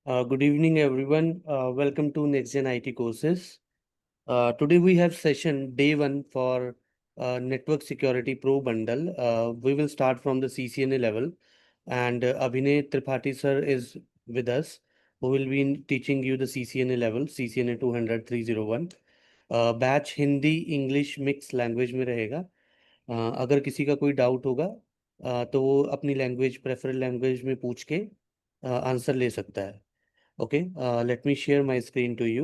Good evening, everyone. Welcome to Next Gen IT courses. Today we have session day one for Network Security Pro bundle. We will start from the CCNA level, and Abhinay Tripathi sir is with us, who will be teaching you the CCNA level, CCNA 200 301. Batch Hindi English mix language में रहेगा। अगर किसी का कोई doubt होगा तो वो अपनी लैंग्वेज प्रेफरेड लैंग्वेज में पूछ के आंसर ले सकता है। Okay, let me share my screen to you.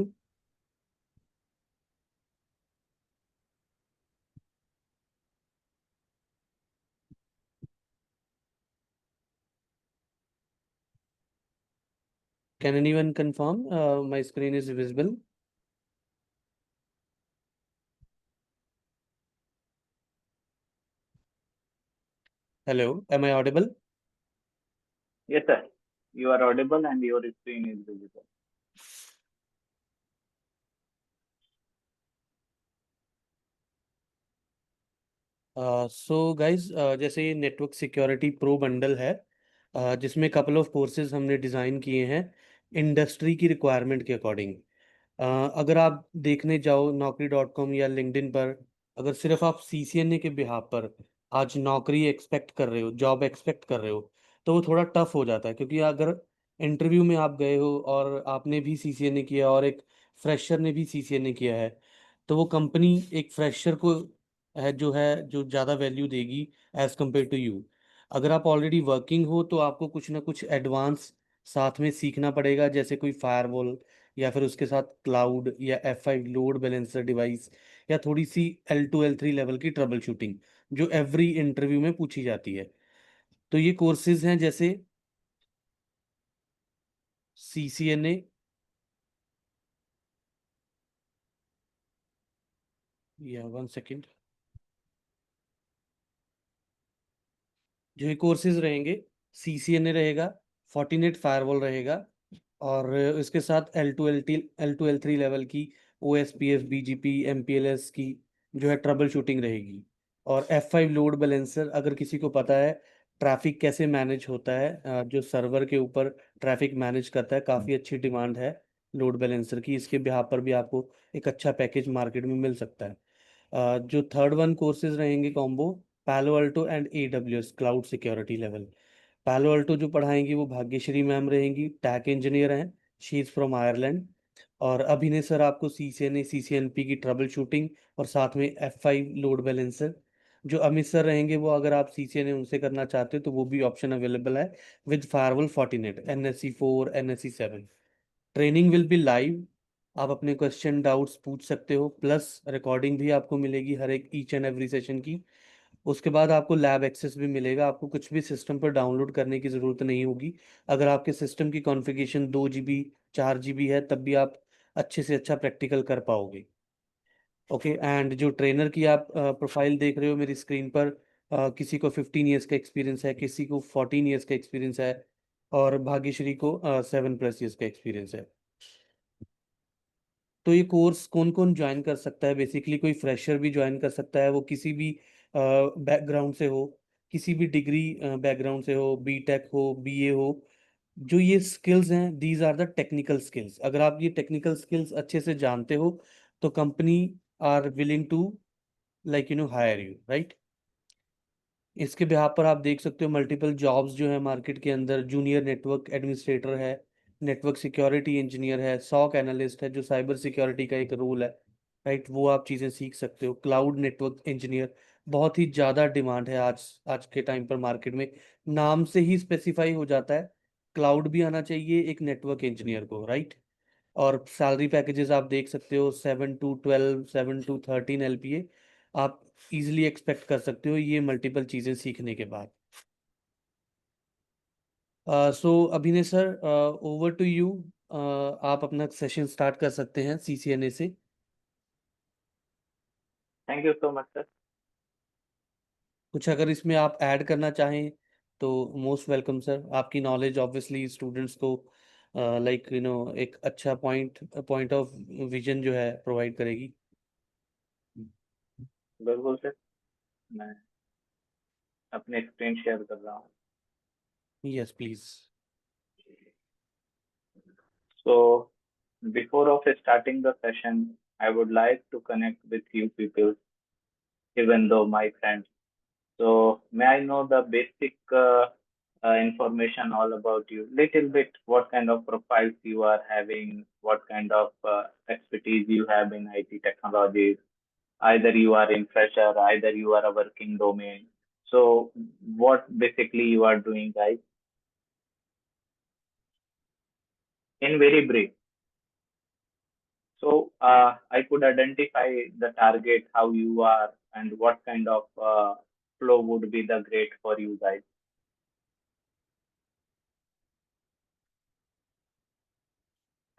Can anyone confirm my screen is visible? Hello, am I audible? Yes, sir. You are audible and your screen is visible. So guys जैसे ये network security pro bundle है, जिसमें couple of courses हमने design किए हैं industry की requirement के according. अगर आप देखने जाओ naukri.com या लिंक्डइन पर, अगर सिर्फ आप सीसीएनए के बिहाफ पर आज नौकरी एक्सपेक्ट कर रहे हो, जॉब एक्सपेक्ट कर रहे हो, तो वो थोड़ा टफ हो जाता है। क्योंकि अगर इंटरव्यू में आप गए हो और आपने भी सीसीएनए किया और एक फ्रेशर ने भी सीसीएनए किया है, तो वो कंपनी एक फ्रेशर को जो ज़्यादा वैल्यू देगी एज कम्पेयर टू यू। अगर आप ऑलरेडी वर्किंग हो तो आपको कुछ ना कुछ एडवांस साथ में सीखना पड़ेगा, जैसे कोई फायरवॉल या फिर उसके साथ क्लाउड या F5 लोड बैलेंसर डिवाइस या थोड़ी सी L2 L3 लेवल की ट्रबल शूटिंग जो एवरी इंटरव्यू में पूछी जाती है। तो ये कोर्सेज हैं जैसे CCNA, या 1 सेकेंड, जो ये कोर्सेज रहेंगे, CCNA रहेगा, Fortinet फायरवॉल रहेगा, और इसके साथ L2 L3 लेवल की OSPF BGP MPLS की जो है ट्रबल शूटिंग रहेगी। और F5 लोड बैलेंसर, अगर किसी को पता है ट्रैफिक कैसे मैनेज होता है, जो सर्वर के ऊपर ट्रैफिक मैनेज करता है, काफ़ी अच्छी डिमांड है लोड बैलेंसर की। इसके बिहाफ पर भी आपको एक अच्छा पैकेज मार्केट में मिल सकता है। जो थर्ड वन कोर्सेज रहेंगे कॉम्बो, पैलो Alto and AWS cloud security level. पैलो अल्टो जो पढ़ाएंगी वो भाग्यश्री मैम रहेंगी, टैक इंजीनियर हैं, शी इज़ फ्रॉम आयरलैंड। और अभिनय सर आपको CCNA CCNP की ट्रबल शूटिंग और साथ में F5 लोड बैलेंसर। जो अमित सर रहेंगे वो, अगर आप CCNA उनसे करना चाहते हो तो वो भी ऑप्शन अवेलेबल है with firewall Fortinet NSE 4 NSE 7। Training will be live, आप अपने क्वेश्चन डाउट्स पूछ सकते हो, प्लस रिकॉर्डिंग भी आपको मिलेगी हर एक ईच एंड एवरी सेशन की। उसके बाद आपको लैब एक्सेस भी मिलेगा, आपको कुछ भी सिस्टम पर डाउनलोड करने की ज़रूरत नहीं होगी। अगर आपके सिस्टम की कॉन्फ़िगरेशन 2 GB 4 GB है, तब भी आप अच्छे से अच्छा प्रैक्टिकल कर पाओगे। ओके, एंड जो ट्रेनर की आप प्रोफाइल देख रहे हो मेरी स्क्रीन पर, किसी को 15 ईयर्स का एक्सपीरियंस है, किसी को 14 ईयर्स का एक्सपीरियंस है, और भाग्यश्री को 7+ ईयर्स का एक्सपीरियंस है। तो ये कोर्स कौन कौन ज्वाइन कर सकता है? बेसिकली कोई फ्रेशर भी ज्वाइन कर सकता है, वो किसी भी बैकग्राउंड से हो, किसी भी डिग्री बैकग्राउंड से हो, बीटेक हो, BA हो। जो ये स्किल्स हैं, these are the technical skills. अगर आप ये टेक्निकल स्किल्स अच्छे से जानते हो तो company are willing to hire you, right. इसके बिहाफ पर आप देख सकते हो मल्टीपल जॉब्स जो है मार्केट के अंदर। जूनियर नेटवर्क एडमिनिस्ट्रेटर है, नेटवर्क सिक्योरिटी इंजीनियर है, सॉक एनालिस्ट है जो साइबर सिक्योरिटी का एक रोल है, राइट, वो आप चीज़ें सीख सकते हो। क्लाउड नेटवर्क इंजीनियर बहुत ही ज़्यादा डिमांड है आज आज के टाइम पर मार्केट में। नाम से ही स्पेसिफाई हो जाता है, क्लाउड भी आना चाहिए एक नेटवर्क इंजीनियर को, राइट। और सैलरी पैकेजेस आप देख सकते हो, 7 to 12 7 to 13 LPA आप इजीली एक्सपेक्ट कर सकते हो ये मल्टीपल चीज़ें सीखने के बाद। सो अभिनय सर, ओवर टू यू। आप अपना सेशन स्टार्ट कर सकते हैं CCNA से। Thank you so much, sir. कुछ अगर इसमें आप ऐड करना चाहें तो मोस्ट वेलकम सर। आपकी नॉलेज ऑब्वियसली स्टूडेंट्स को एक अच्छा पॉइंट पॉइंट ऑफ विजन जो है प्रोवाइड करेगी। बिल्कुल सर, मैं अपने स्क्रीन शेयर कर रहा हूँ। Yes please. So before of starting the session, I would like to connect with you people, even though my friends. So may I know the basic information all about you? Little bit, what kind of profiles you are having, what kind of expertise you have in IT technologies. Either you are in fresher, either you are a working domain. So what basically you are doing, guys? In very brief. So I could identify the target, how you are, and what kind of flow would be the great for you guys.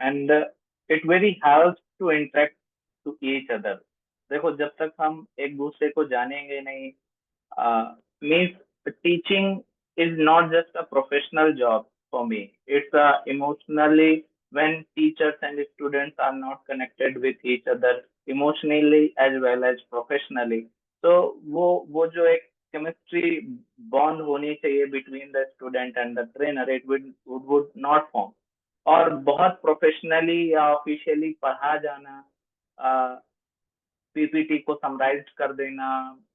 And it very helps to interact to each other. देखो जब तक हम एक दूसरे को जानेंगे नहीं, means teaching is not just a professional job for me. It's emotionally when teachers and students are not connected with each other emotionally as well as professionally. So वो जो एक chemistry bond होनी चाहिए between the student and the trainer, it would not form. और बहुत professionally या officially पढ़ा जाना, पीपीटी को समराइज कर देना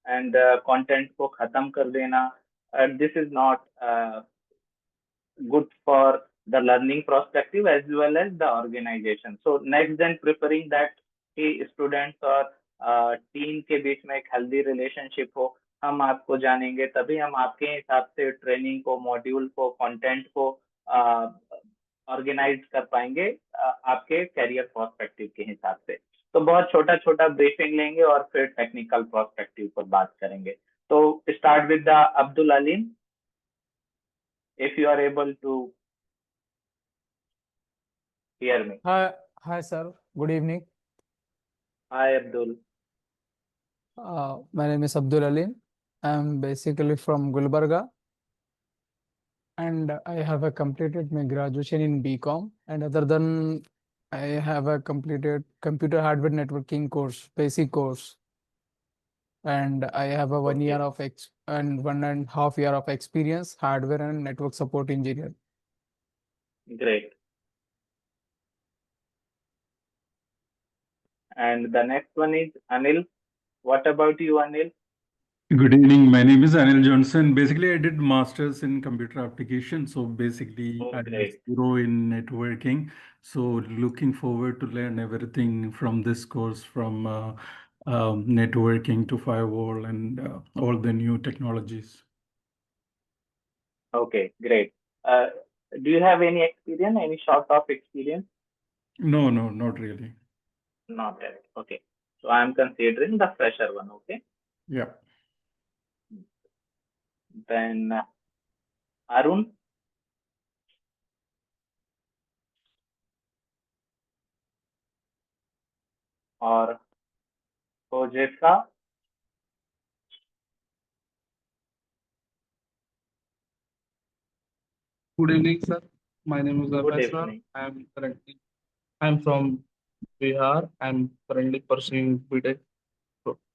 एंड कंटेंट को खत्म कर देना, this is not good for the learning perspective as well as the organization. So next then preferring that कि students और team के बीच में एक healthy relationship हो, हम आपको जानेंगे तभी हम आपके हिसाब से ट्रेनिंग को, मॉड्यूल को, कंटेंट को ऑर्गेनाइज कर पाएंगे आपके करियर पर्सपेक्टिव के हिसाब से. तो बहुत छोटा छोटा ब्रीफिंग लेंगे और फिर टेक्निकल पर्सपेक्टिव पर बात करेंगे. तो start with the Abdul Aleem, if you are able to hear me. Hi, sir. Good evening. Hi, Abdul. My name is Abdul Alim. I'm basically from Gulbarga, and I have completed my graduation in BCom. And other than I have completed computer hardware networking course, basic course, and I have a 1 year Okay, of 1.5 year of experience, hardware and network support engineer. great. And the next one is Anil. What about you, Anil? Good evening. My name is Anil Johnson. Basically, I did masters in computer application. So basically, Oh, I have great. zero in networking. So looking forward to learn everything from this course, from networking to firewall and all the new technologies. Okay, great. Uh, do you have any experience, any sort of experience? No, not really. Not yet. Okay. So I'm considering the fresher one. Okay. Yeah. Then Arun. Or Josefa. Good evening, sir. My name is Good Abhay, sir. evening. I'm from Bihar. I'm currently pursuing BTech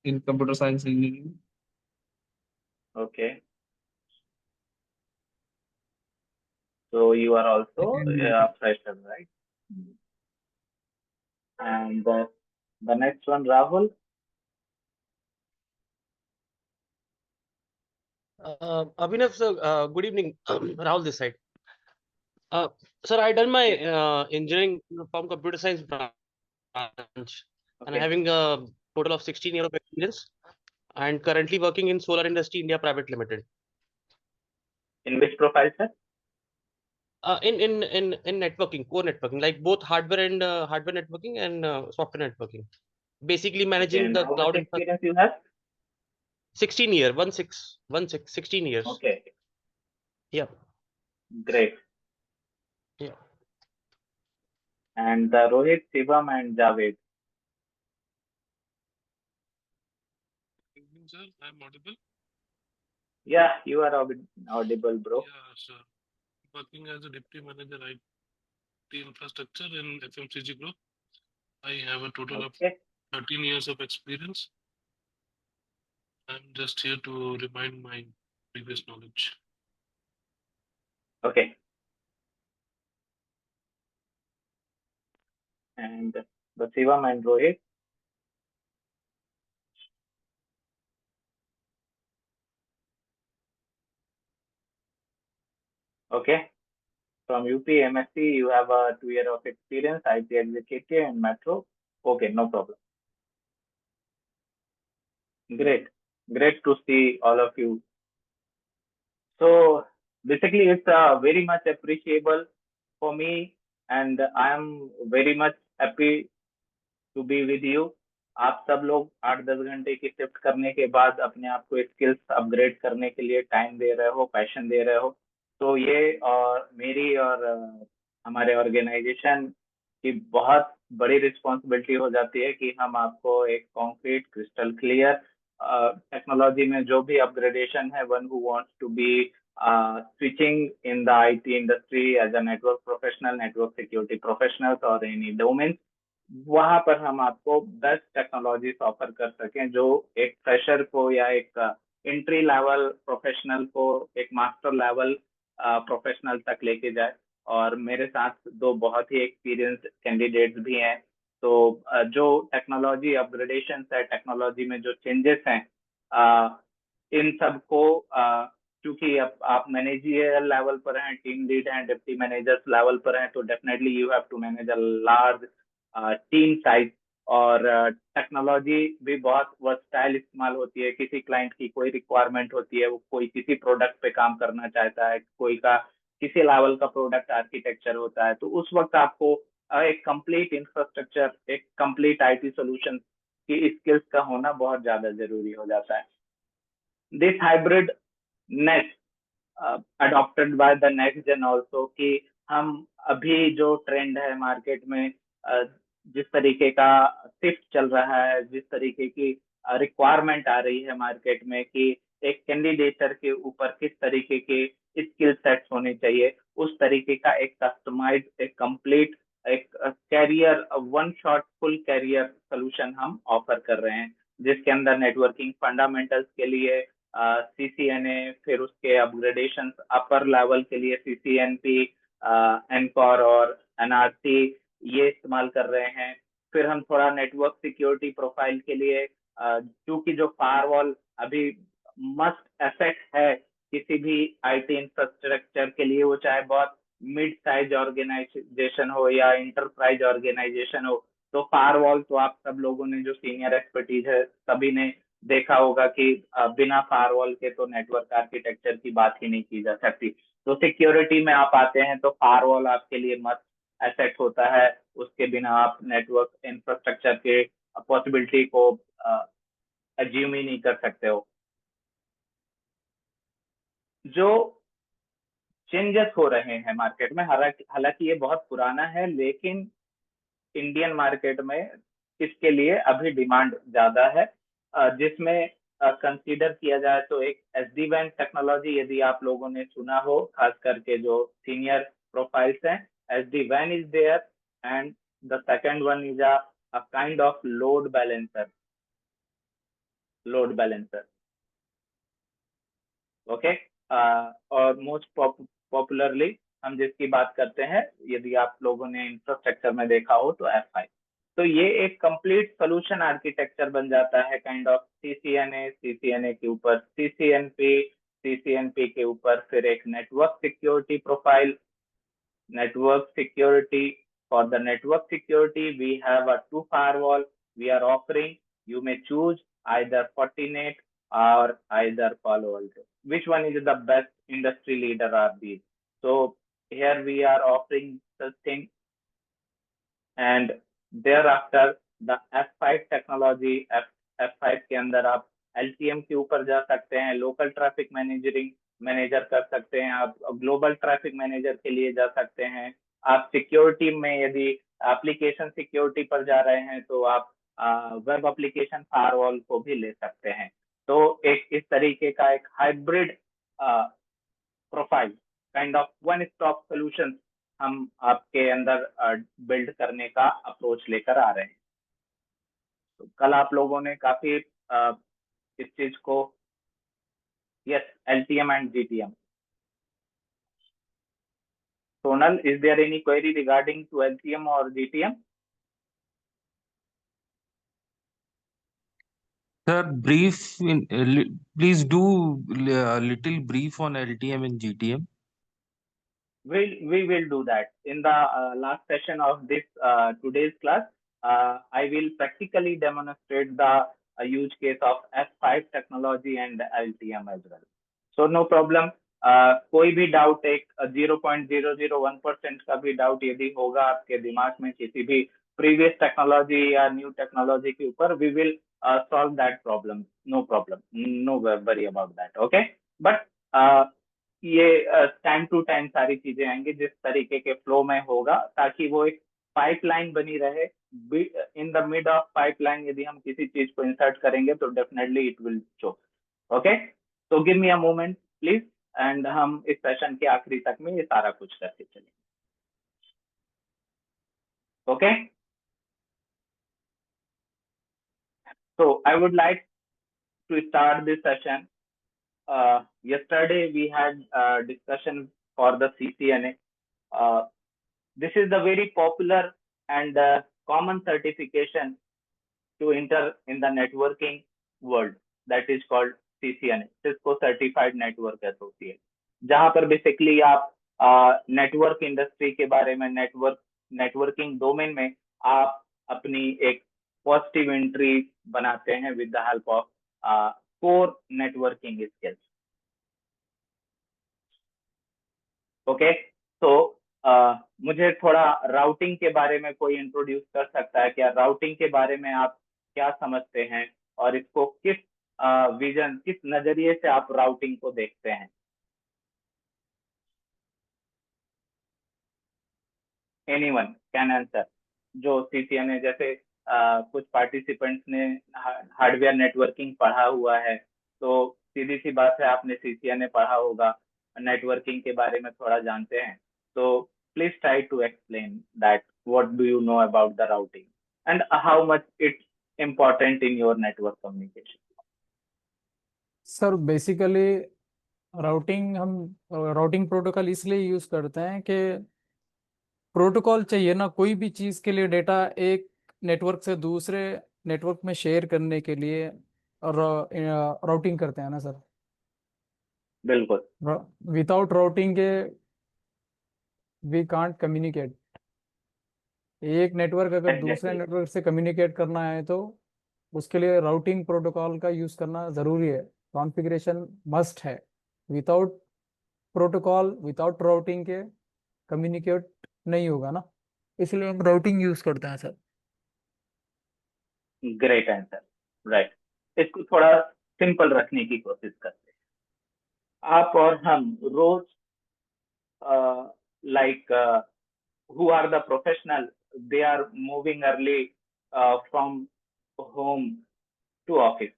in computer science engineering. Okay. So you are also a fresher, right? And the next one, Rahul. Abhinav, sir, good evening. Rahul this side. Sir, I done my engineering from computer science branch and Okay. having a total of 16 years of experience and currently working in Solar Industry India Private Limited. In which profile, sir? In networking, core networking, like both hardware networking and software networking. Basically Okay. managing And the how much cloud experience you have? 16 year, 16 years. Okay. Yeah. Great. Yeah. And Rohit, Shivam, and Javed. Evening, sir. I'm audible. Yeah, you are audible, bro. Yeah, sir. Working as a deputy manager IT infrastructure in FMCG Group. I have a total of Okay. 13 years of experience. I'm just here to remind my previous knowledge. Okay. and the Shivam and Rohit. Okay. From UP MSc, you have a 2 year of experience, IT executive in Metro. Okay, no problem. Great. Great to see all of you. So basically, it's very much appreciable for me, and I am very much happy to be with you. आप सब लोग 8-10 घंटे की shift करने के बाद अपने आप को स्किल्स अपग्रेड करने के लिए टाइम दे रहे हो, पैशन दे रहे हो, तो ये और मेरी और हमारे ऑर्गेनाइजेशन की बहुत बड़ी रिस्पॉन्सिबिलिटी हो जाती है कि हम आपको एक कॉन्क्रीट क्रिस्टल क्लियर टेक्नोलॉजी में जो भी अपग्रेडेशन है, one who wants to be switching in the IT industry as a network professional, network security professionals और एनी डोमेन, वहां पर हम आपको बेस्ट टेक्नोलॉजीज ऑफर कर सकें जो एक फ्रेशर को या एक एंट्री लेवल प्रोफेशनल को एक मास्टर लेवल प्रोफेशनल तक लेके जाए। और मेरे साथ दो बहुत ही एक्सपीरियंस कैंडिडेट्स भी हैं, तो जो टेक्नोलॉजी अपग्रेडेशन है, टेक्नोलॉजी में जो चेंजेस हैं, इन सबको क्योंकि अब आप मैनेजरियल लेवल पर हैं, टीम लीड हैं, डिप्टी मैनेजर्स लेवल पर हैं, तो definitely you have to manage a large team size. और टेक्नोलॉजी भी बहुत वर्सटाइल इस्तेमाल होती है। किसी क्लाइंट की कोई रिक्वायरमेंट होती है, वो कोई किसी प्रोडक्ट पे काम करना चाहता है, कोई का किसी लेवल का प्रोडक्ट आर्किटेक्चर होता है, तो उस वक्त आपको एक कंप्लीट इंफ्रास्ट्रक्चर, एक कंप्लीट आईटी सॉल्यूशन की स्किल्स का होना बहुत ज्यादा जरूरी हो जाता है। This hybridness adopted by the next gen also, कि हम अभी जो ट्रेंड है मार्केट में, जिस तरीके का शिफ्ट चल रहा है, जिस तरीके की रिक्वायरमेंट आ रही है मार्केट में कि एक कैंडिडेटर के ऊपर किस तरीके के स्किल सेट्स होने चाहिए, उस तरीके का एक कस्टमाइज, एक कंप्लीट, एक career, one shot full career solution हम ऑफर कर रहे हैं, जिसके अंदर नेटवर्किंग फंडामेंटल्स के लिए CCNA, फिर उसके अपग्रेडेशन अपर लेवल के लिए CCNP, एनकोर और NRC ये इस्तेमाल कर रहे हैं। फिर हम थोड़ा नेटवर्क सिक्योरिटी प्रोफाइल के लिए, क्योंकि जो फायरवॉल अभी मस्ट एसेट है किसी भी आईटी इंफ्रास्ट्रक्चर के लिए, वो चाहे बहुत मिड साइज ऑर्गेनाइजेशन हो या इंटरप्राइज ऑर्गेनाइजेशन हो, तो फायरवॉल तो आप सब लोगों ने जो सीनियर एक्सपर्टीज है सभी ने देखा होगा कि बिना फायरवॉल के तो नेटवर्क आर्किटेक्चर की बात ही नहीं की जा सकती। तो सिक्योरिटी में आप आते हैं तो फायरवॉल आपके लिए मस्ट एसेट होता है, उसके बिना आप नेटवर्क इंफ्रास्ट्रक्चर के पॉसिबिलिटी को अज्यूम ही नहीं कर सकते हो। जो चेंजेस हो रहे हैं मार्केट में, हालांकि ये बहुत पुराना है, लेकिन इंडियन मार्केट में इसके लिए अभी डिमांड ज्यादा है, जिसमें कंसीडर किया जाए तो एक SD-WAN टेक्नोलॉजी, यदि आप लोगों ने सुना हो, खास करके जो सीनियर प्रोफाइल्स हैं, SD-WAN is there, and the second one is a kind of load balancer, okay. और मोस्ट पॉपुलरली हम जिसकी बात करते हैं, यदि आप लोगों ने इंफ्रास्ट्रक्चर में देखा हो तो F5। तो ये एक कंप्लीट सोल्यूशन आर्किटेक्चर बन जाता है, काइंड ऑफ CCNA के ऊपर CCNP के ऊपर फिर एक network security profile, network security. For the network security, we have a 2 firewall we are offering. You may choose either Fortinet or either Palo Alto. Which one is the best industry leader are these? So here we are offering such thing, and thereafter the F5 technology, F5 के अंदर आप LTM के ऊपर जा सकते हैं, local traffic manager कर सकते हैं, आप ग्लोबल ट्रैफिक मैनेजर के लिए जा सकते हैं, आप सिक्योरिटी में यदि एप्लीकेशन सिक्योरिटी पर जा रहे हैं तो आप वेब एप्लीकेशन फायरवॉल को भी ले सकते हैं। तो एक इस तरीके का एक hybrid profile, kind of one stop solution हम आपके अंदर बिल्ड करने का अप्रोच लेकर आ रहे हैं। तो कल आप लोगों ने काफी इस चीज को, yes, LTM and GTM। Sonal, is there any query regarding to LTM or GTM? Sir, please do a little brief on LTM and GTM. We will do that in the last session of this today's class. I will practically demonstrate the use case of F5 technology and LTM as well. So no problem. कोई भी doubt एक 0.001% का भी doubt यदि होगा आपके दिमाग में किसी भी प्रीवियस टेक्नोलॉजी या न्यू टेक्नोलॉजी के ऊपर, we will solve that problem. No problem, no worry about that. Okay, but ये टाइम टू टाइम सारी चीजें आएंगी जिस तरीके के फ्लो में होगा, ताकि वो एक पाइपलाइन बनी रहे. In the mid of pipeline यदि हम किसी चीज को इंसर्ट करेंगे तो definitely it will show. Okay, तो give me a moment please, and हम इस सेशन के आखिरी तक में ये सारा कुछ करके चलेंगे. Okay, so I would like to start this session. Yesterday we had discussion for the CCNA. This is the very popular and common certification to enter in the networking world, that is called CCNA, Cisco Certified Network Associate, जहां पर basically आप network industry के बारे में, networking domain में आप अपनी एक पॉजिटिव एंट्री बनाते हैं with the help of core networking skills. Okay, तो मुझे थोड़ा राउटिंग के बारे में कोई इंट्रोड्यूस कर सकता है क्या? राउटिंग के बारे में आप क्या समझते हैं और इसको किस विजन, किस नजरिए से आप राउटिंग को देखते हैं? Anyone can answer. जो सीसीएनए जैसे कुछ पार्टिसिपेंट्स ने हार्डवेयर नेटवर्किंग पढ़ा हुआ है, तो सीधी सी बात है आपने सीसीएनए पढ़ा होगा, नेटवर्किंग के बारे में थोड़ा जानते हैं. तो please try to explain that what do you know about the routing and how much it's important in your network communication. Sir basically routing protocol इसलिए यूज करते हैं कि प्रोटोकॉल चाहिए ना, कोई भी चीज के लिए डेटा एक नेटवर्क से दूसरे नेटवर्क में शेयर करने के लिए राउटिंग करते हैं ना सर. बिल्कुल. विदाउट राउटिंग के वी कांट कम्युनिकेट. एक नेटवर्क अगर दूसरे नेटवर्क से कम्युनिकेट करना है तो उसके लिए राउटिंग प्रोटोकॉल का यूज करना जरूरी है. कॉन्फ़िगरेशन मस्ट है. विदाउट प्रोटोकॉल, विदाउट राउटिंग के कम्युनिकेट नहीं होगा ना, इसलिए हम राउटिंग यूज करते हैं सर. Great answer, right. इसको थोड़ा सिंपल रखने की कोशिश करते हैं. आप और हम रोज like who are the professional, they are moving early from home to office.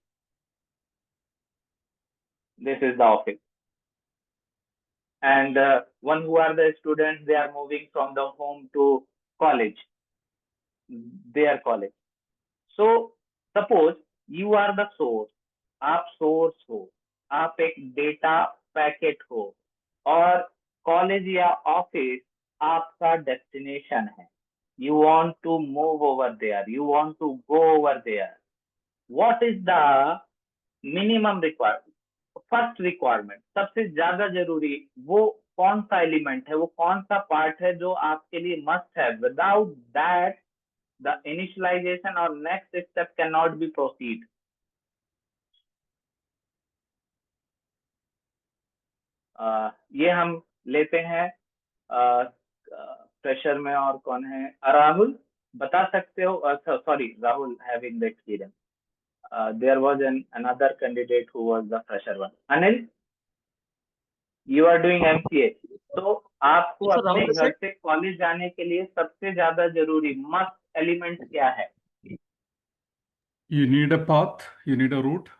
This is the office. And one who are the students, they are moving from the home to college, their college. So suppose you are the source, आप source हो, आप एक data packet हो, और college या office आपका destination है. You want to move over there, you want to go over there. What is the minimum requirement? First requirement, सबसे ज्यादा जरूरी वो कौन सा एलिमेंट है, वो कौन सा पार्ट है जो आपके लिए मस्ट है? विदाउट दैट द इनिशियलाइजेशन और next step can not be proceed. ये हम लेते हैं प्रेशर में. और कौन है? राहुल, बता सकते हो? Sorry, Rahul having the experience. There was another candidate who was the fresher one. Anil, you are doing MCA. तो आपको अपने घर से कॉलेज जाने के लिए सबसे ज्यादा जरूरी मस्ट एलिमेंट क्या है? You need a path, you need a route.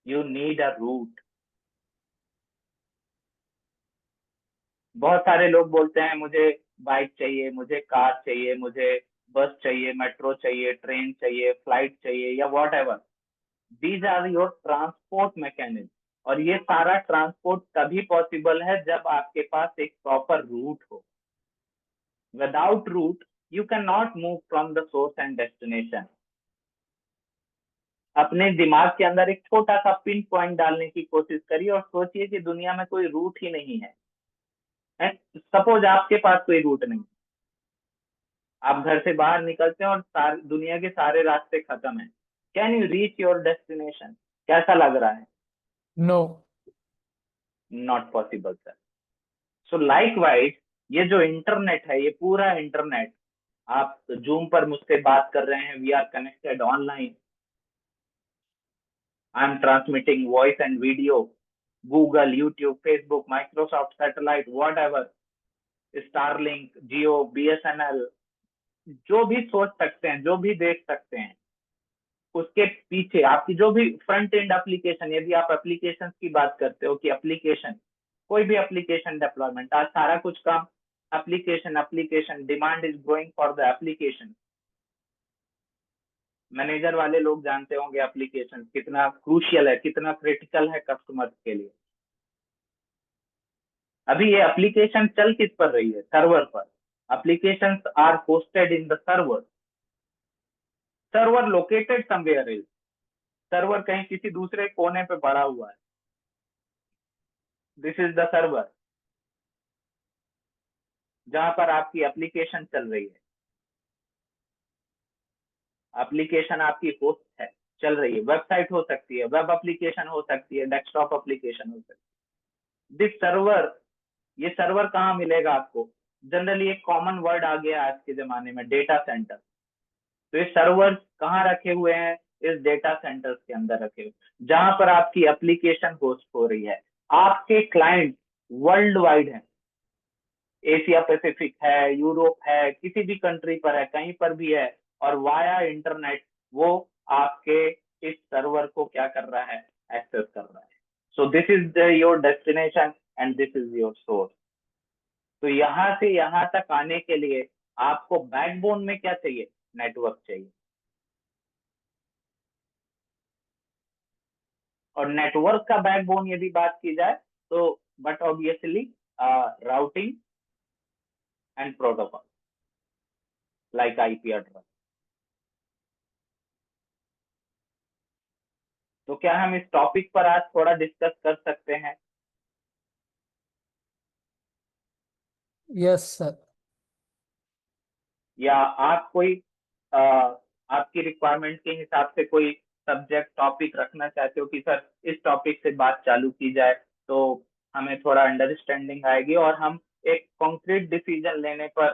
You need a route. बहुत सारे लोग बोलते हैं मुझे बाइक चाहिए, मुझे कार चाहिए, मुझे बस चाहिए, मेट्रो चाहिए, ट्रेन चाहिए, फ्लाइट चाहिए, या whatever. These are your transport mechanism. और ये सारा ट्रांसपोर्ट तभी पॉसिबल है जब आपके पास एक प्रॉपर रूट हो. Without route you can not move from the source and destination. अपने दिमाग के अंदर एक छोटा सा पिन पॉइंट डालने की कोशिश करिए और सोचिए कि दुनिया में कोई रूट ही नहीं है। सपोज आपके पास कोई रूट नहीं, आप घर से बाहर निकलते हैं और दुनिया के सारे रास्ते खत्म हैं। Can you reach your destination? कैसा लग रहा है? No. Not possible sir. So likewise ये जो इंटरनेट है, ये पूरा इंटरनेट, आप जूम पर मुझसे बात कर रहे हैं, we are connected online, I am transmitting voice and video, Google, YouTube, Facebook, Microsoft satellite, whatever, Starlink, Jio, BSNL, जो भी सोच सकते हैं, जो भी देख सकते हैं, उसके पीछे आपकी जो भी फ्रंट एंड एप्लीकेशन, यदि आप एप्लीकेशन की बात करते हो कि एप्लीकेशन, कोई भी एप्लीकेशन डेवलपमेंट, आज सारा कुछ काम application, application, demand is growing for the application. Manager वाले लोग जानते होंगे एप्लीकेशन कितना क्रूशियल है, कितना क्रिटिकल है कस्टमर्स के लिए। अभी ये एप्लीकेशन चल किस पर रही है? सर्वर पर। Applications are hosted in the server, server located somewhere is, server कहीं किसी दूसरे कोने पे पड़ा हुआ है, दिस इज द सर्वर जहां पर आपकी एप्लीकेशन चल रही है। एप्लीकेशन आपकी होस्ट है, चल रही है, वेबसाइट हो सकती है, वेब एप्लीकेशन हो सकती है, डेस्कटॉप एप्लीकेशन हो सकती है। दिस सर्वर, ये सर्वर कहाँ मिलेगा आपको? जनरली एक कॉमन वर्ड आ गया आज के जमाने में, डेटा सेंटर। तो ये सर्वर कहाँ रखे हुए हैं? इस डेटा सेंटर्स के अंदर रखे हुए, जहां पर आपकी एप्लीकेशन होस्ट हो रही है। आपके क्लाइंट वर्ल्ड वाइड है, एशिया पैसिफिक है, यूरोप है, किसी भी कंट्री पर है, कहीं पर भी है, और वाया इंटरनेट वो आपके इस सर्वर को क्या कर रहा है? एक्सेस कर रहा है। So this is your destination and this is your source. तो यहां से यहां तक आने के लिए आपको बैकबोन में क्या चाहिए? नेटवर्क चाहिए। और नेटवर्क का बैकबोन यदि बात की जाए तो but obviously routing and protocol like IP address. तो क्या हम इस टॉपिक पर आज थोड़ा डिस्कस कर सकते हैं? Yes sir. या आप कोई आपकी रिक्वायरमेंट के हिसाब से कोई सब्जेक्ट टॉपिक रखना चाहते हो कि सर इस टॉपिक से बात चालू की जाए तो हमें थोड़ा अंडरस्टैंडिंग आएगी और हम एक कॉन्क्रीट डिसीजन लेने पर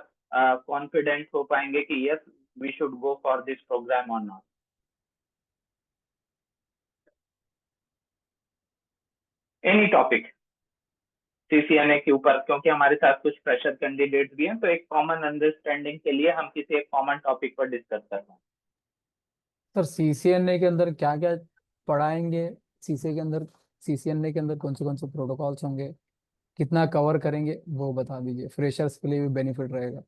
कॉन्फिडेंट हो पाएंगे कि yes we should go for this program और नॉट। एनी टॉपिक सीसीएनए के ऊपर, क्योंकि हमारे साथ कुछ फ्रेशर कैंडिडेट्स भी हैं, तो एक कॉमन अंडरस्टैंडिंग के लिए हम किसी एक कॉमन टॉपिक पर डिस्कस कर रहे हैं। सर सीसीएनए के अंदर क्या क्या पढ़ाएंगे? सीसी के अंदर, सीसीएनए के अंदर कौन से प्रोटोकॉल्स होंगे, कितना कवर करेंगे, वो बता दीजिए, फ्रेशर्स के लिए भी बेनिफिट रहेगा।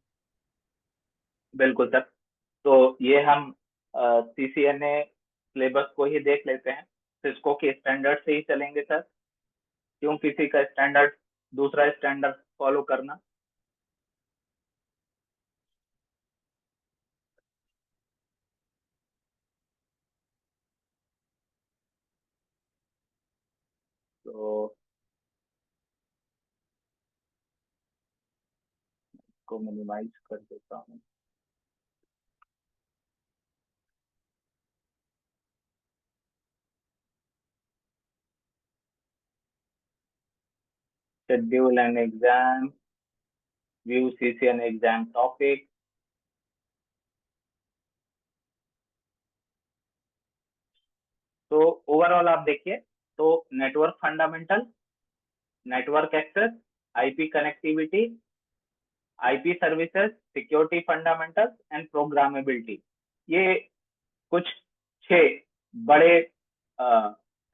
बिल्कुल सर। तो ये हम सीसीएनए सिलेबस को ही देख लेते हैं, सिस्को के स्टैंडर्ड से ही चलेंगे सर। क्यों किसी का स्टैंडर्ड दूसरा स्टैंडर्ड फॉलो करना? तो इसको मिनिमाइज कर देता हूँ। Schedule and exam, view CCNA exam topic. तो ओवरऑल आप देखिए तो network fundamental, network access, IP connectivity, IP services, security fundamentals and programmability, ये कुछ 6 बड़े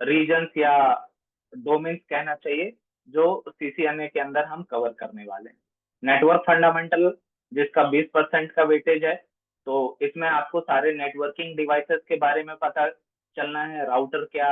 रीजन्स या डोमेन्स कहना चाहिए जो सीसीएनए के अंदर हम कवर करने वाले हैं। नेटवर्क फंडामेंटल जिसका 20% का वेटेज है, तो इसमें आपको सारे नेटवर्किंग डिवाइसेस के बारे में पता चलना है, राउटर क्या,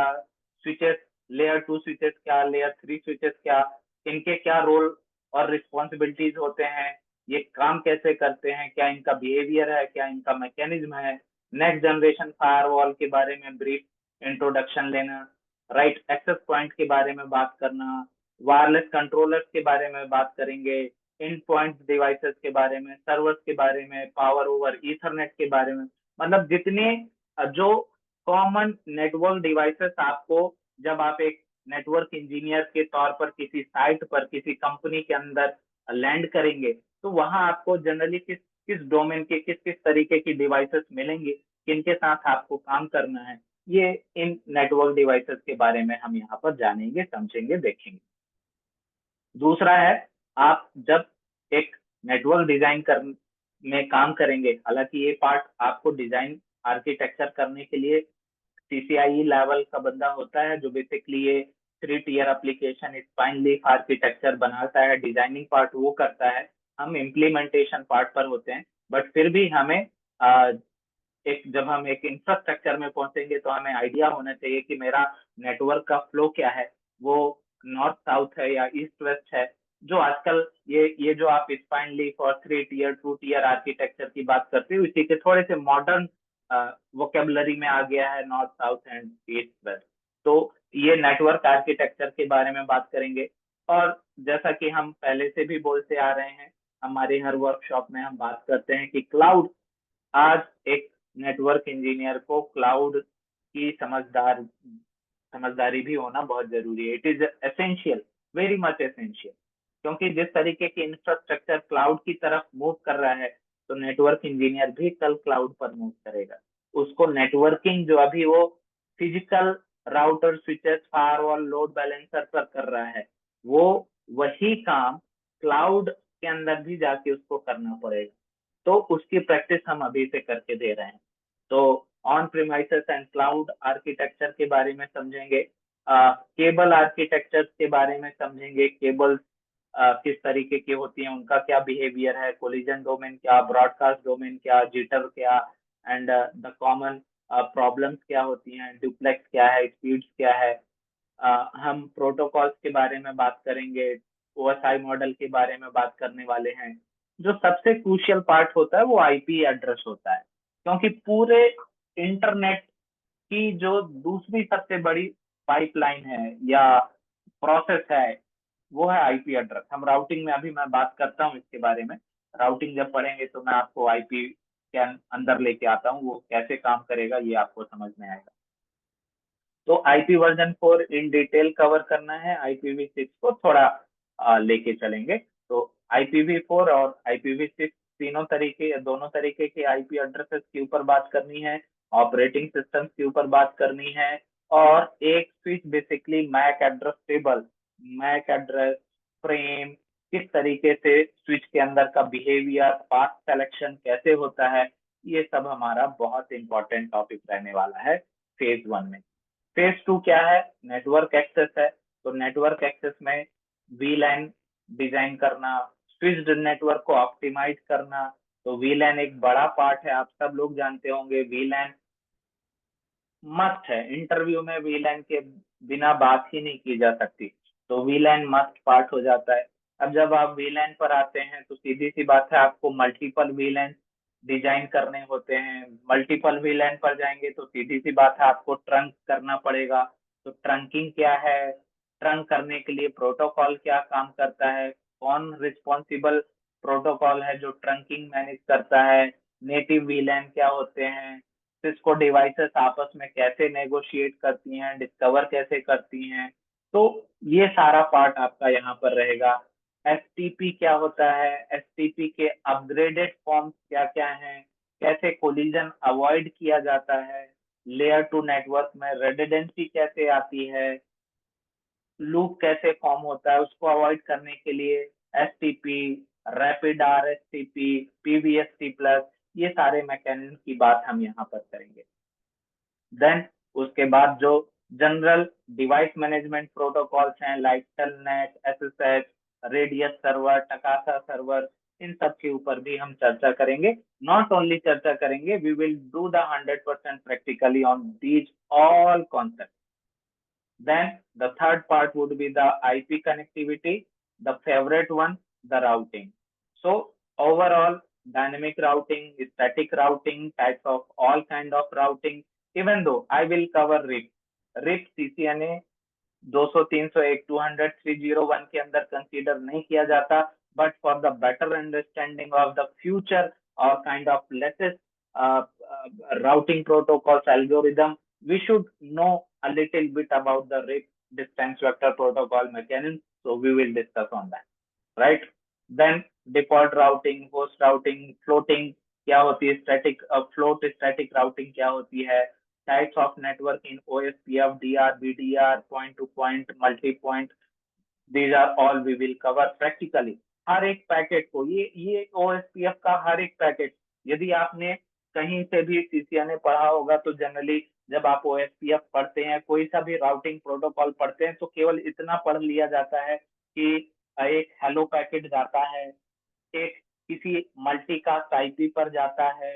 स्विचेस, लेयर 2 स्विचेस क्या, लेयर 3 स्विचेस क्या, इनके क्या रोल और रिस्पॉन्सिबिलिटीज होते हैं, ये काम कैसे करते हैं, क्या इनका बिहेवियर है, क्या इनका मैकेनिज्म है। नेक्स्ट जनरेशन फायरवॉल के बारे में ब्रीफ इंट्रोडक्शन लेना, राइट एक्सेस पॉइंट के बारे में बात करना, वायरलेस कंट्रोलर्स के बारे में बात करेंगे, इन पॉइंट डिवाइसेस के बारे में, सर्वर्स के बारे में, पावर ओवर ईथरनेट के बारे में, मतलब जितने जो कॉमन नेटवर्क डिवाइसेस आपको जब आप एक नेटवर्क इंजीनियर के तौर पर किसी साइट पर किसी कंपनी के अंदर लैंड करेंगे, तो वहां आपको जनरली किस किस डोमेन के किस किस तरीके की डिवाइसेस मिलेंगे, किनके साथ आपको काम करना है, ये इन नेटवर्क डिवाइसेस के बारे में हम यहाँ पर जानेंगे, समझेंगे, देखेंगे। दूसरा है, आप जब एक नेटवर्क डिजाइन कर में काम करेंगे, हालांकि ये पार्ट आपको डिजाइन आर्किटेक्चर करने के लिए CCIE लेवल का बंदा होता है, जो बेसिकली ये 3 tier application spine leaf architecture बनाता है, डिजाइनिंग पार्ट वो करता है, हम इम्प्लीमेंटेशन पार्ट पर होते हैं। बट फिर भी हमें जब हम एक इंफ्रास्ट्रक्चर में पहुंचेंगे तो हमें आइडिया होना चाहिए कि मेरा नेटवर्क का फ्लो क्या है, वो नॉर्थ साउथ है या ईस्ट वेस्ट है। जो आजकल ये जो आप स्पाइन लीफ और 3 tier 2 tier आर्किटेक्चर की बात करते हो, इसी के थोड़े से मॉडर्न वोकेबलरी में आ गया है north south and east west. तो ये नेटवर्क आर्किटेक्चर के बारे में बात करेंगे। और जैसा कि हम पहले से भी बोलते आ रहे हैं, हमारे हर वर्कशॉप में हम बात करते हैं कि क्लाउड, आज एक नेटवर्क इंजीनियर को क्लाउड की समझदारी भी होना बहुत जरूरी है। It is essential, very much essential, क्योंकि जिस तरीके की इंफ्रास्ट्रक्चर क्लाउड की तरफ मूव कर रहा है, तो नेटवर्क इंजीनियर भी कल क्लाउड पर मूव करेगा। उसको नेटवर्किंग जो अभी वो physical router switches firewall load balancer पर कर रहा है, वो वही काम क्लाउड के अंदर भी जाके उसको करना पड़ेगा। तो उसकी प्रैक्टिस हम अभी से करके दे रहे हैं। तो on premises and cloud architecture के बारे में समझेंगे, केबल आर्किटेक्चर के बारे में समझेंगे, केबल किस तरीके की होती हैं, उनका क्या बिहेवियर है, कोलिजन डोमेन क्या, ब्रॉडकास्ट डोमेन क्या, जिटर क्या, एंड द कॉमन प्रॉब्लम्स क्या होती हैं, डुप्लेक्स क्या है, स्पीड्स क्या है। हम प्रोटोकॉल्स के बारे में बात करेंगे, OSI मॉडल के बारे में बात करने वाले हैं। जो सबसे क्रूशियल पार्ट होता है वो IP एड्रेस होता है, क्योंकि पूरे इंटरनेट की जो दूसरी सबसे बड़ी पाइपलाइन है या प्रोसेस है, वो है IP एड्रेस। हम राउटिंग में अभी मैं बात करता हूँ इसके बारे में, राउटिंग जब पढ़ेंगे तो मैं आपको IP के अंदर लेके आता हूँ, वो कैसे काम करेगा ये आपको समझ में आएगा। तो IP version 4 in detail cover करना है, IPv6 को थोड़ा लेके चलेंगे। तो IPv4 और IPv6 दोनों तरीके के IP एड्रेसेस के ऊपर बात करनी है, ऑपरेटिंग सिस्टम के ऊपर बात करनी है, और एक switch basically MAC address table, MAC address frame, किस तरीके से स्विच के अंदर का बिहेवियर, पाथ सिलेक्शन कैसे होता है, ये सब हमारा बहुत इंपॉर्टेंट टॉपिक रहने वाला है फेज 1 में। फेज 2 क्या है? नेटवर्क एक्सेस है। तो नेटवर्क एक्सेस में VLAN डिजाइन करना, स्विच्ड नेटवर्क को ऑप्टिमाइज करना। तो VLAN एक बड़ा पार्ट है, आप सब लोग जानते होंगे VLAN मस्ट है, इंटरव्यू में VLAN के बिना बात ही नहीं की जा सकती, तो VLAN मस्ट पार्ट हो जाता है। अब जब आप VLAN पर आते हैं तो सीधी सी बात है, आपको मल्टीपल VLAN डिजाइन करने होते हैं। मल्टीपल VLAN पर जाएंगे तो सीधी सी बात है, आपको ट्रंक करना पड़ेगा। तो ट्रंकिंग क्या है, ट्रंक करने के लिए प्रोटोकॉल क्या काम करता है, कौन रिस्पॉन्सिबल प्रोटोकॉल है जो ट्रंकिंग मैनेज करता है, नेटिव VLAN क्या होते हैं, सिस्को डिवाइसेस आपस में कैसे नेगोशिएट करती हैं, डिस्कवर कैसे करती हैं। तो ये सारा पार्ट आपका यहाँ पर रहेगा। STP क्या होता है, STP के अपग्रेडेड फॉर्म्स क्या क्या हैं, कैसे कोलिजन अवॉइड किया जाता है, लेयर 2 नेटवर्क में रेडिडेंसी कैसे आती है, लूप कैसे फॉर्म होता है, उसको अवॉइड करने के लिए STP, rapid RSTP, PVST plus, ये सारे मैकेनिज्म की बात हम यहाँ पर करेंगे। देन उसके बाद जो जनरल डिवाइस मैनेजमेंट प्रोटोकॉल्स हैं, like telnet, SSH, radius server, TACACS server, इन सब के ऊपर भी हम चर्चा करेंगे। नॉट ओनली चर्चा करेंगे, we will do the 100% practically on these all concept. Then the third part would be the IP connectivity, the favorite one, the routing. So overall, dynamic routing, static routing, types of all kind of routing, even though I will cover RIP, CCNA 200, 301, 200, 301 के अंदर consider नहीं किया जाता, but for the better understanding of the future और kind of latest routing protocols algorithm, we should know a little bit about the RIP distance vector protocol mechanism. So we will discuss on that, right? Then default routing, host routing, floating क्या होती है, static float static routing क्या होती है, types of network in OSPF, DR, BDR, point to point, multi point, these are all we will cover practically. हर एक packet को, ये OSPF का हर एक पैकेट, यदि आपने कहीं से भी CCNA पढ़ा होगा तो जनरली जब आप OSPF पढ़ते हैं, कोई सा भी राउटिंग प्रोटोकॉल पढ़ते हैं, तो केवल इतना पढ़ लिया जाता है कि एक हेलो पैकेट जाता है, एक किसी मल्टीकास्ट आईपी पर जाता है,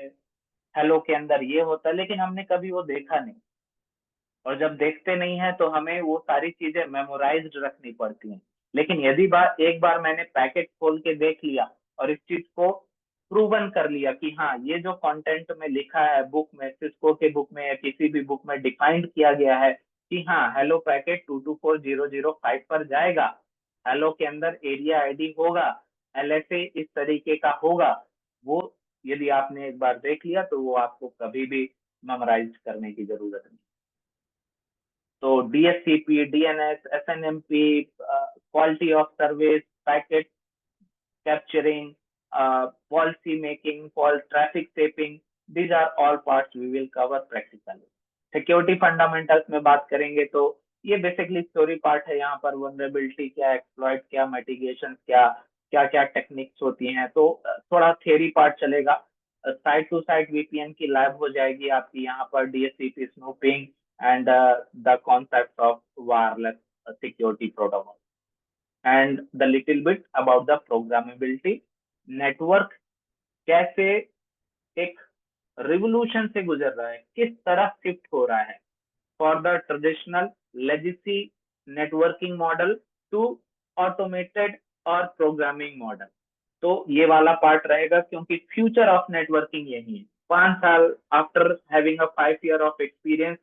हेलो के अंदर ये होता है, लेकिन हमने कभी वो देखा नहीं। और जब देखते नहीं है तो हमें वो सारी चीजें मेमोराइज्ड रखनी पड़ती हैं। लेकिन यदि एक बार मैंने पैकेट खोल के देख लिया और इस चीज को प्रूवन कर लिया कि हाँ, ये जो कंटेंट में लिखा है बुक में, सिस्को के बुक में या किसी भी बुक में डिफाइंड किया गया है कि हाँ, हेलो पैकेट 224005 पर जाएगा, हेलो के अंदर एरिया आईडी होगा, LSA इस तरीके का होगा, वो यदि आपने एक बार देख लिया तो वो आपको कभी भी मेमोराइज करने की जरूरत नहीं। तो DSCP, DNS, SNMP, quality of service, packet capturing, policy making, traffic shaping, these are all parts we will cover practically. Security fundamentals में बात करेंगे तो ये बेसिकली स्टोरी पार्ट है। यहाँ पर वनरेबिलिटी क्या, एक्सप्लॉइट क्या, मिटिगेशन क्या, क्या क्या टेक्निक्स होती हैं, तो थोड़ा थियरी पार्ट चलेगा। साइट टू साइट VPN की लैब हो जाएगी आपकी यहाँ पर, DSCP snooping and the concept of wireless security protocol, and the little bit about the programmability, network कैसे एक रिवोल्यूशन से गुजर रहा है, किस तरह शिफ्ट हो रहा है for the traditional legacy networking model to automated और प्रोग्रामिंग मॉडल। तो ये वाला पार्ट रहेगा क्योंकि फ्यूचर ऑफ नेटवर्किंग यही है। 5 साल after having a 5 year of experience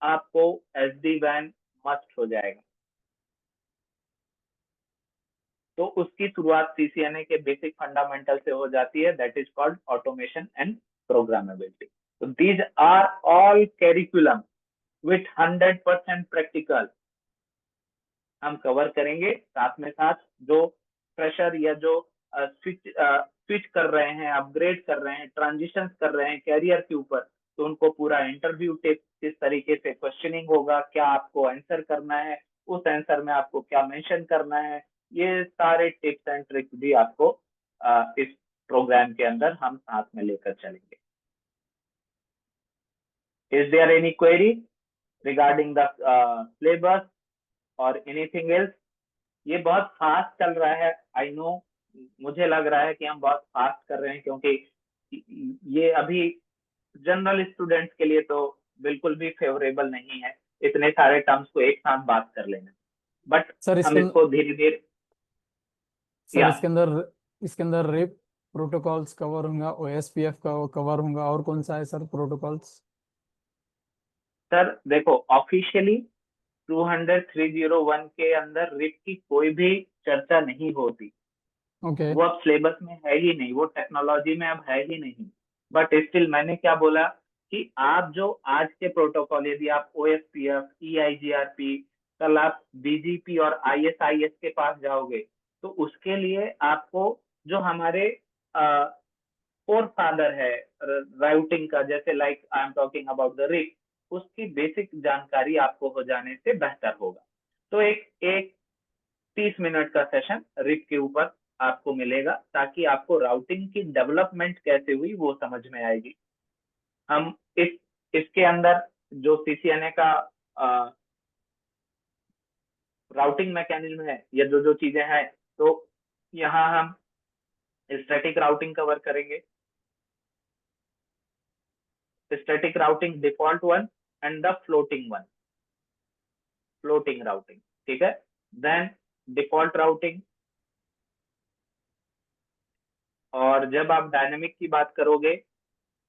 आपको SD-WAN मस्ट हो जाएगा। तो उसकी शुरुआत CCNA के बेसिक फंडामेंटल से हो जाती है, that is called automation and programmability. तो these are all curriculum with 100% practical हम कवर करेंगे। साथ में साथ जो फ्रेशर या जो स्विच कर रहे हैं, अपग्रेड कर रहे हैं, ट्रांजिशन कर रहे हैं कैरियर के ऊपर, तो उनको पूरा इंटरव्यू टिप, किस तरीके से क्वेश्चनिंग होगा, क्या आपको आंसर करना है, उस आंसर में आपको क्या मेंशन करना है, ये सारे टिप्स एंड ट्रिक्स भी आपको इस प्रोग्राम के अंदर हम साथ में लेकर चलेंगे। Is there any query regarding the syllabus और एनीथिंग एल्स? ये बहुत फास्ट चल रहा है, आई नो, मुझे लग रहा है कि हम बहुत फास्ट कर रहे हैं, क्योंकि ये अभी जनरल स्टूडेंट्स के लिए तो बिल्कुल भी फेवरेबल नहीं है इतने सारे टर्म्स को एक साथ बात कर लेना, बट सर हम इसको धीरे धीरे। सर इसके अंदर रिप प्रोटोकॉल्स कवर होंगे, OSPF का कवर होगा, और कौन सा है सर प्रोटोकॉल्स? सर देखो, ऑफिशियली 200-301 के अंदर रिप की कोई भी चर्चा नहीं होती। ओके वो अब सिलेबस में है ही नहीं, वो टेक्नोलॉजी में अब है ही नहीं। बट स्टिल मैंने क्या बोला कि आप जो आज के प्रोटोकॉल, यदि आप OSPF, EIGRP, कल आप BGP और ISIS के पास जाओगे, तो उसके लिए आपको जो हमारे फोर फादर है राउटिंग का, जैसे like I am talking about the RIP, उसकी बेसिक जानकारी आपको हो जाने से बेहतर होगा। तो एक 30 मिनट का सेशन रिप के ऊपर आपको मिलेगा, ताकि आपको राउटिंग की डेवलपमेंट कैसे हुई वो समझ में आएगी। हम इसके अंदर जो CCNA का राउटिंग मैकेनिज्म है या जो जो चीजें हैं, तो यहाँ हम स्टैटिक राउटिंग कवर करेंगे, static routing default one and the floating one, floating routing, ठीक है। देन डिफॉल्ट राउटिंग, और जब आप डायनेमिक की बात करोगे,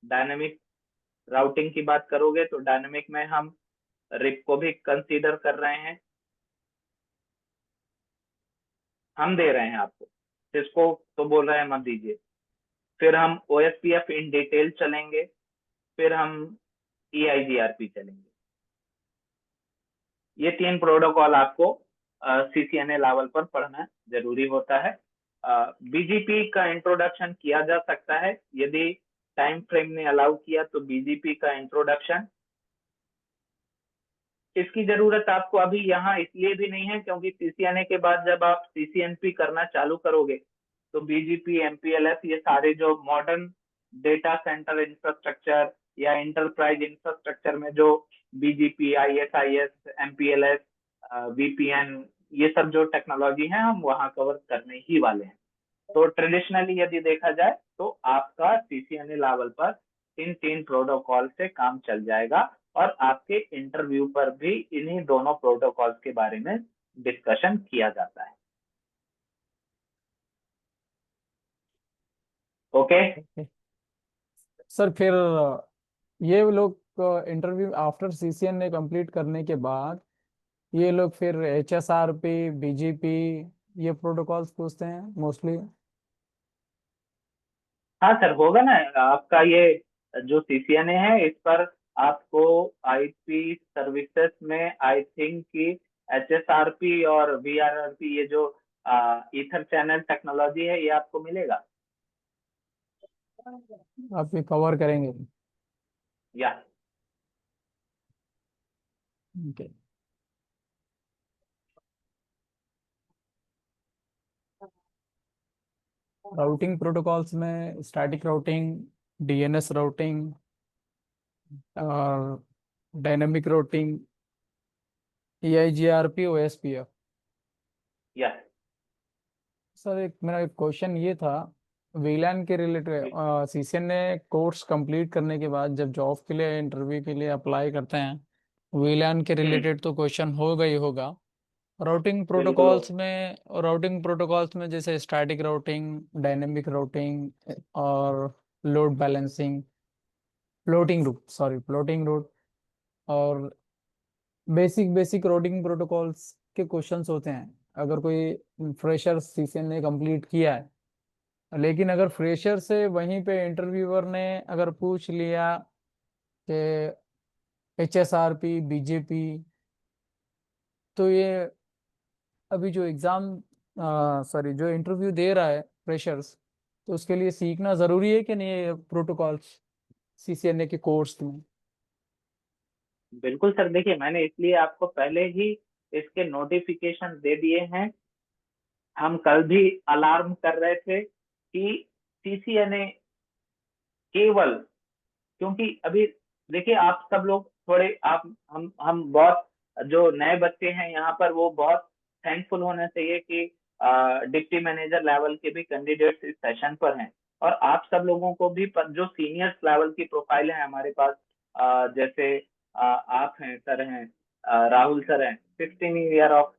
डायनेमिक राउटिंग की बात करोगे तो डायनेमिक में हम रिप को भी कंसीडर कर रहे हैं, हम दे रहे हैं आपको, सिस्को तो बोल रहे हैं मत दीजिए। फिर हम OSPF इन डिटेल चलेंगे, फिर हम EIGRP चलेंगे। ये 3 प्रोटोकॉल आपको CCNA लेवल पर पढ़ना जरूरी होता है। BGP का इंट्रोडक्शन किया जा सकता है, यदि टाइम फ्रेम ने अलाउ किया तो BGP का इंट्रोडक्शन। इसकी जरूरत आपको अभी यहाँ इसलिए भी नहीं है क्योंकि CCNA के बाद जब आप CCNP करना चालू करोगे तो BGP, MPLS ये सारे जो मॉडर्न डेटा सेंटर इंफ्रास्ट्रक्चर या इंटरप्राइज इंफ्रास्ट्रक्चर में जो BGP, ISIS, MPLS, VPN ये सब जो टेक्नोलॉजी है हम वहाँ कवर करने ही वाले हैं। तो ट्रेडिशनली यदि देखा जाए तो आपका CCNA लेवल पर इन 3 प्रोटोकॉल से काम चल जाएगा और आपके इंटरव्यू पर भी इन्हीं दोनों प्रोटोकॉल्स के बारे में डिस्कशन किया जाता है। ओके सर फिर ये लोग इंटरव्यू आफ्टर CCNA कंप्लीट करने के बाद ये लोग फिर HSRP, BGP ये प्रोटोकॉल्स पूछते हैं मोस्टली। हाँ सर, होगा ना। आपका ये जो CCNA है इस पर आपको IP सर्विसेज में आई थिंक कि HSRP और VRRP ये जो ईथर चैनल टेक्नोलॉजी है ये आपको मिलेगा। आप ये कवर करेंगे? या ओके। राउटिंग प्रोटोकॉल्स में स्टैटिक राउटिंग, DNS राउटिंग और डायनेमिक राउटिंग, EIGRP, OSPF। या सर एक मेरा एक क्वेश्चन ये था, VLAN के रिलेटेड CCNA कोर्स कंप्लीट करने के बाद जब जॉब के लिए इंटरव्यू के लिए अप्लाई करते हैं, VLAN के रिलेटेड तो क्वेश्चन होगा ही होगा। बिल्कुल राउटिंग प्रोटोकॉल्स में जैसे स्टैटिक राउटिंग, डायनेमिक राउटिंग और लोड बैलेंसिंग, फ्लोटिंग रूट और बेसिक बेसिक राउटिंग प्रोटोकॉल्स के क्वेश्चंस होते हैं। अगर कोई फ्रेशर CCNA कंप्लीट किया है, लेकिन अगर फ्रेशर से वहीं पे इंटरव्यूअर ने अगर पूछ लिया कि HSRP, BGP, तो ये अभी जो जो इंटरव्यू दे रहा है फ्रेशर्स, तो उसके लिए सीखना जरूरी है कि नहीं ये प्रोटोकॉल्स CCNA के कोर्स में? बिल्कुल सर, देखिए मैंने इसलिए आपको पहले ही इसके नोटिफिकेशन दे दिए हैं। हम कल भी अलार्म कर रहे थे कि CCNA केवल, क्योंकि अभी देखिए आप सब लोग थोड़े आप हम बहुत जो नए बच्चे हैं यहाँ पर वो बहुत थैंकफुल होने चाहिए कि डिप्टी मैनेजर लेवल के भी कैंडिडेट्स इस सेशन पर हैं। और आप सब लोगों को भी जो सीनियर्स लेवल की प्रोफाइल है हमारे पास, जैसे आप हैं, सर हैं, राहुल सर हैं, 15 ईयर ऑफ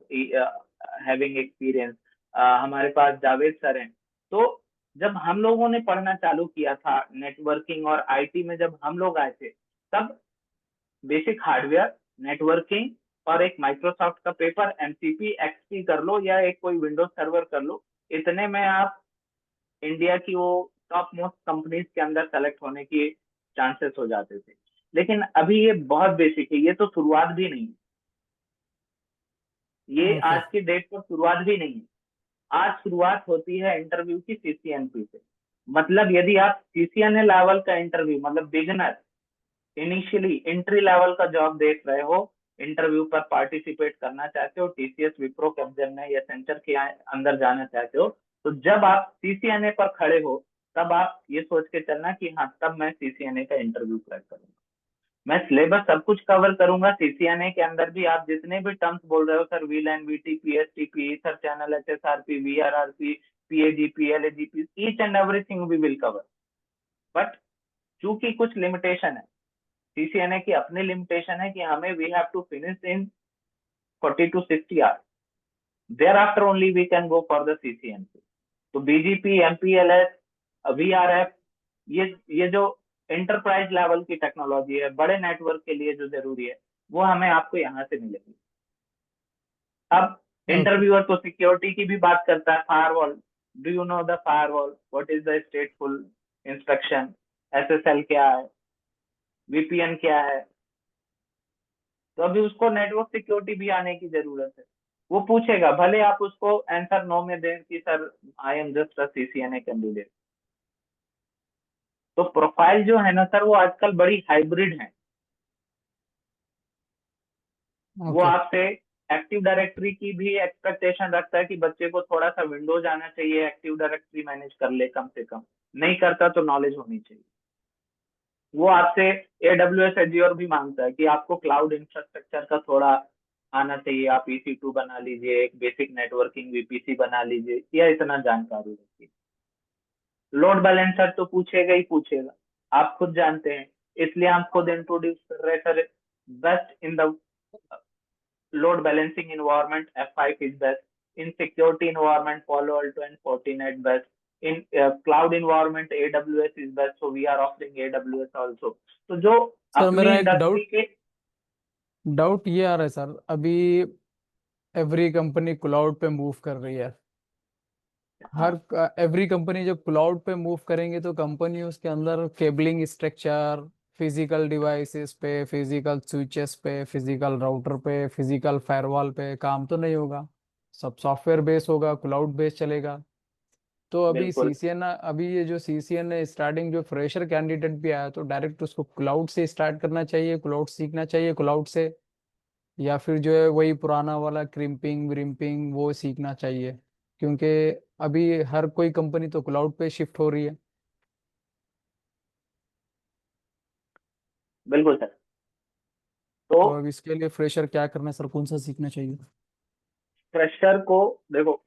हैविंग एक्सपीरियंस, हमारे पास जावेद सर हैं। तो जब हम लोगों ने पढ़ना चालू किया था नेटवर्किंग और IT में, जब हम लोग आए थे तब बेसिक हार्डवेयर, नेटवर्किंग और एक माइक्रोसॉफ्ट का पेपर MCP XP कर लो या एक कोई विंडोज सर्वर कर लो, इतने में आप इंडिया की वो टॉप मोस्ट कंपनीज के अंदर सेलेक्ट होने की चांसेस हो जाते थे। लेकिन अभी ये बहुत बेसिक है, ये तो शुरुआत भी नहीं है, ये ओके। आज की डेट पर शुरुआत भी नहीं है। आज शुरुआत होती है इंटरव्यू की CCNP से। मतलब यदि आप CCNA लेवल का इंटरव्यू, मतलब बिगनर, इनिशियली एंट्री लेवल का जॉब देख रहे हो, इंटरव्यू पर पार्टिसिपेट करना चाहते हो, TCS, विप्रो, कैपजेमिनी या सेंचर के अंदर जाना चाहते हो, तो जब आप CCNA पर खड़े हो तब आप ये सोच के चलना कि हाँ तब मैं CCNA का इंटरव्यू क्रैक करूंगा। मैं सिलेबस सब कुछ कवर करूंगा। CCNA के अंदर भी आप जितने भी टर्म्स बोल रहे हो sir, VLAN, VT, PSTP, ether channel, HSRP, VRRP, PAGP, LAGP, each and everything we will cover. But चूंकि कुछ लिमिटेशन है, CCNA की अपनी लिमिटेशन है कि हमें we have to finish in 40 to 60 hours, thereafter only we can go for the CCNP। तो BGP, MPLS, VRF, ये जो एंटरप्राइज लेवल की टेक्नोलॉजी है, बड़े नेटवर्क के लिए जो जरूरी है वो हमें आपको यहाँ से मिलेगी। अब इंटरव्यूअर तो सिक्योरिटी की भी बात करता है, firewall, do you know the firewall, what is the स्टेटफुल instruction, SSL क्या है, वीपीएन क्या है। तो अभी उसको नेटवर्क सिक्योरिटी भी आने की जरूरत है। वो पूछेगा, भले आप उसको आंसर नो में दें कि sir I am just a CCNA candidate. तो प्रोफाइल जो है ना सर, वो आजकल बड़ी हाइब्रिड है। वो ओके। आपसे एक्टिव डायरेक्टरी की भी एक्सपेक्टेशन रखता है कि बच्चे को थोड़ा सा विंडोज आना चाहिए, एक्टिव डायरेक्टरी मैनेज कर ले कम से कम, नहीं करता तो नॉलेज होनी चाहिए। वो आपसे AWS एज्योर भी मांगता है कि आपको क्लाउड इंफ्रास्ट्रक्चर का थोड़ा आना चाहिए, आप EC2 बना लीजिए, एक बेसिक नेटवर्किंग VPC बना लीजिए, या इतना जानकारी रखिए। लोड बैलेंसर तो पूछेगा ही पूछेगा, आप खुद जानते हैं, इसलिए हम खुद इंट्रोड्यूस कर रहे sir. Best in the load balancing environment, F5 is best. In security environment, Palo Alto and Fortinet best. In cloud environment, AWS is best. So we are offering AWS also. तो जो sir अपनी मेरा एक industry के doubt ये आ रहा है sir, अभी एवरी कंपनी क्लाउड पे मूव कर रही है। हाँ एवरी कंपनी जब क्लाउड पे मूव करेंगे तो कंपनी उसके अंदर केबलिंग स्ट्रक्चर, फिजिकल डिवाइसेस पे, फिजिकल स्विचेस पे, फिजिकल राउटर पे, फिजिकल फायरवॉल पे काम तो नहीं होगा। सब सॉफ्टवेयर बेस होगा, क्लाउड बेस चलेगा। तो अभी बिल्कुल सीसीएन, अभी ये जो सीसीएन है स्टार्टिंग, जो फ्रेशर कैंडिडेट भी आया तो डायरेक्ट उसको क्लाउड से स्टार्ट करना चाहिए, क्लाउड सीखना चाहिए क्लाउड से, या फिर जो है वही पुराना वाला क्रिम्पिंग व्रिम्पिंग वो सीखना चाहिए? क्योंकि अभी हर कोई कंपनी तो क्लाउड पे शिफ्ट हो रही है। बिल्कुल सर। तो तो अब इसके लिए फ्रेशर क्या करना है सर, कौन सा सीखना चाहिए? फ्रेशर को देखो,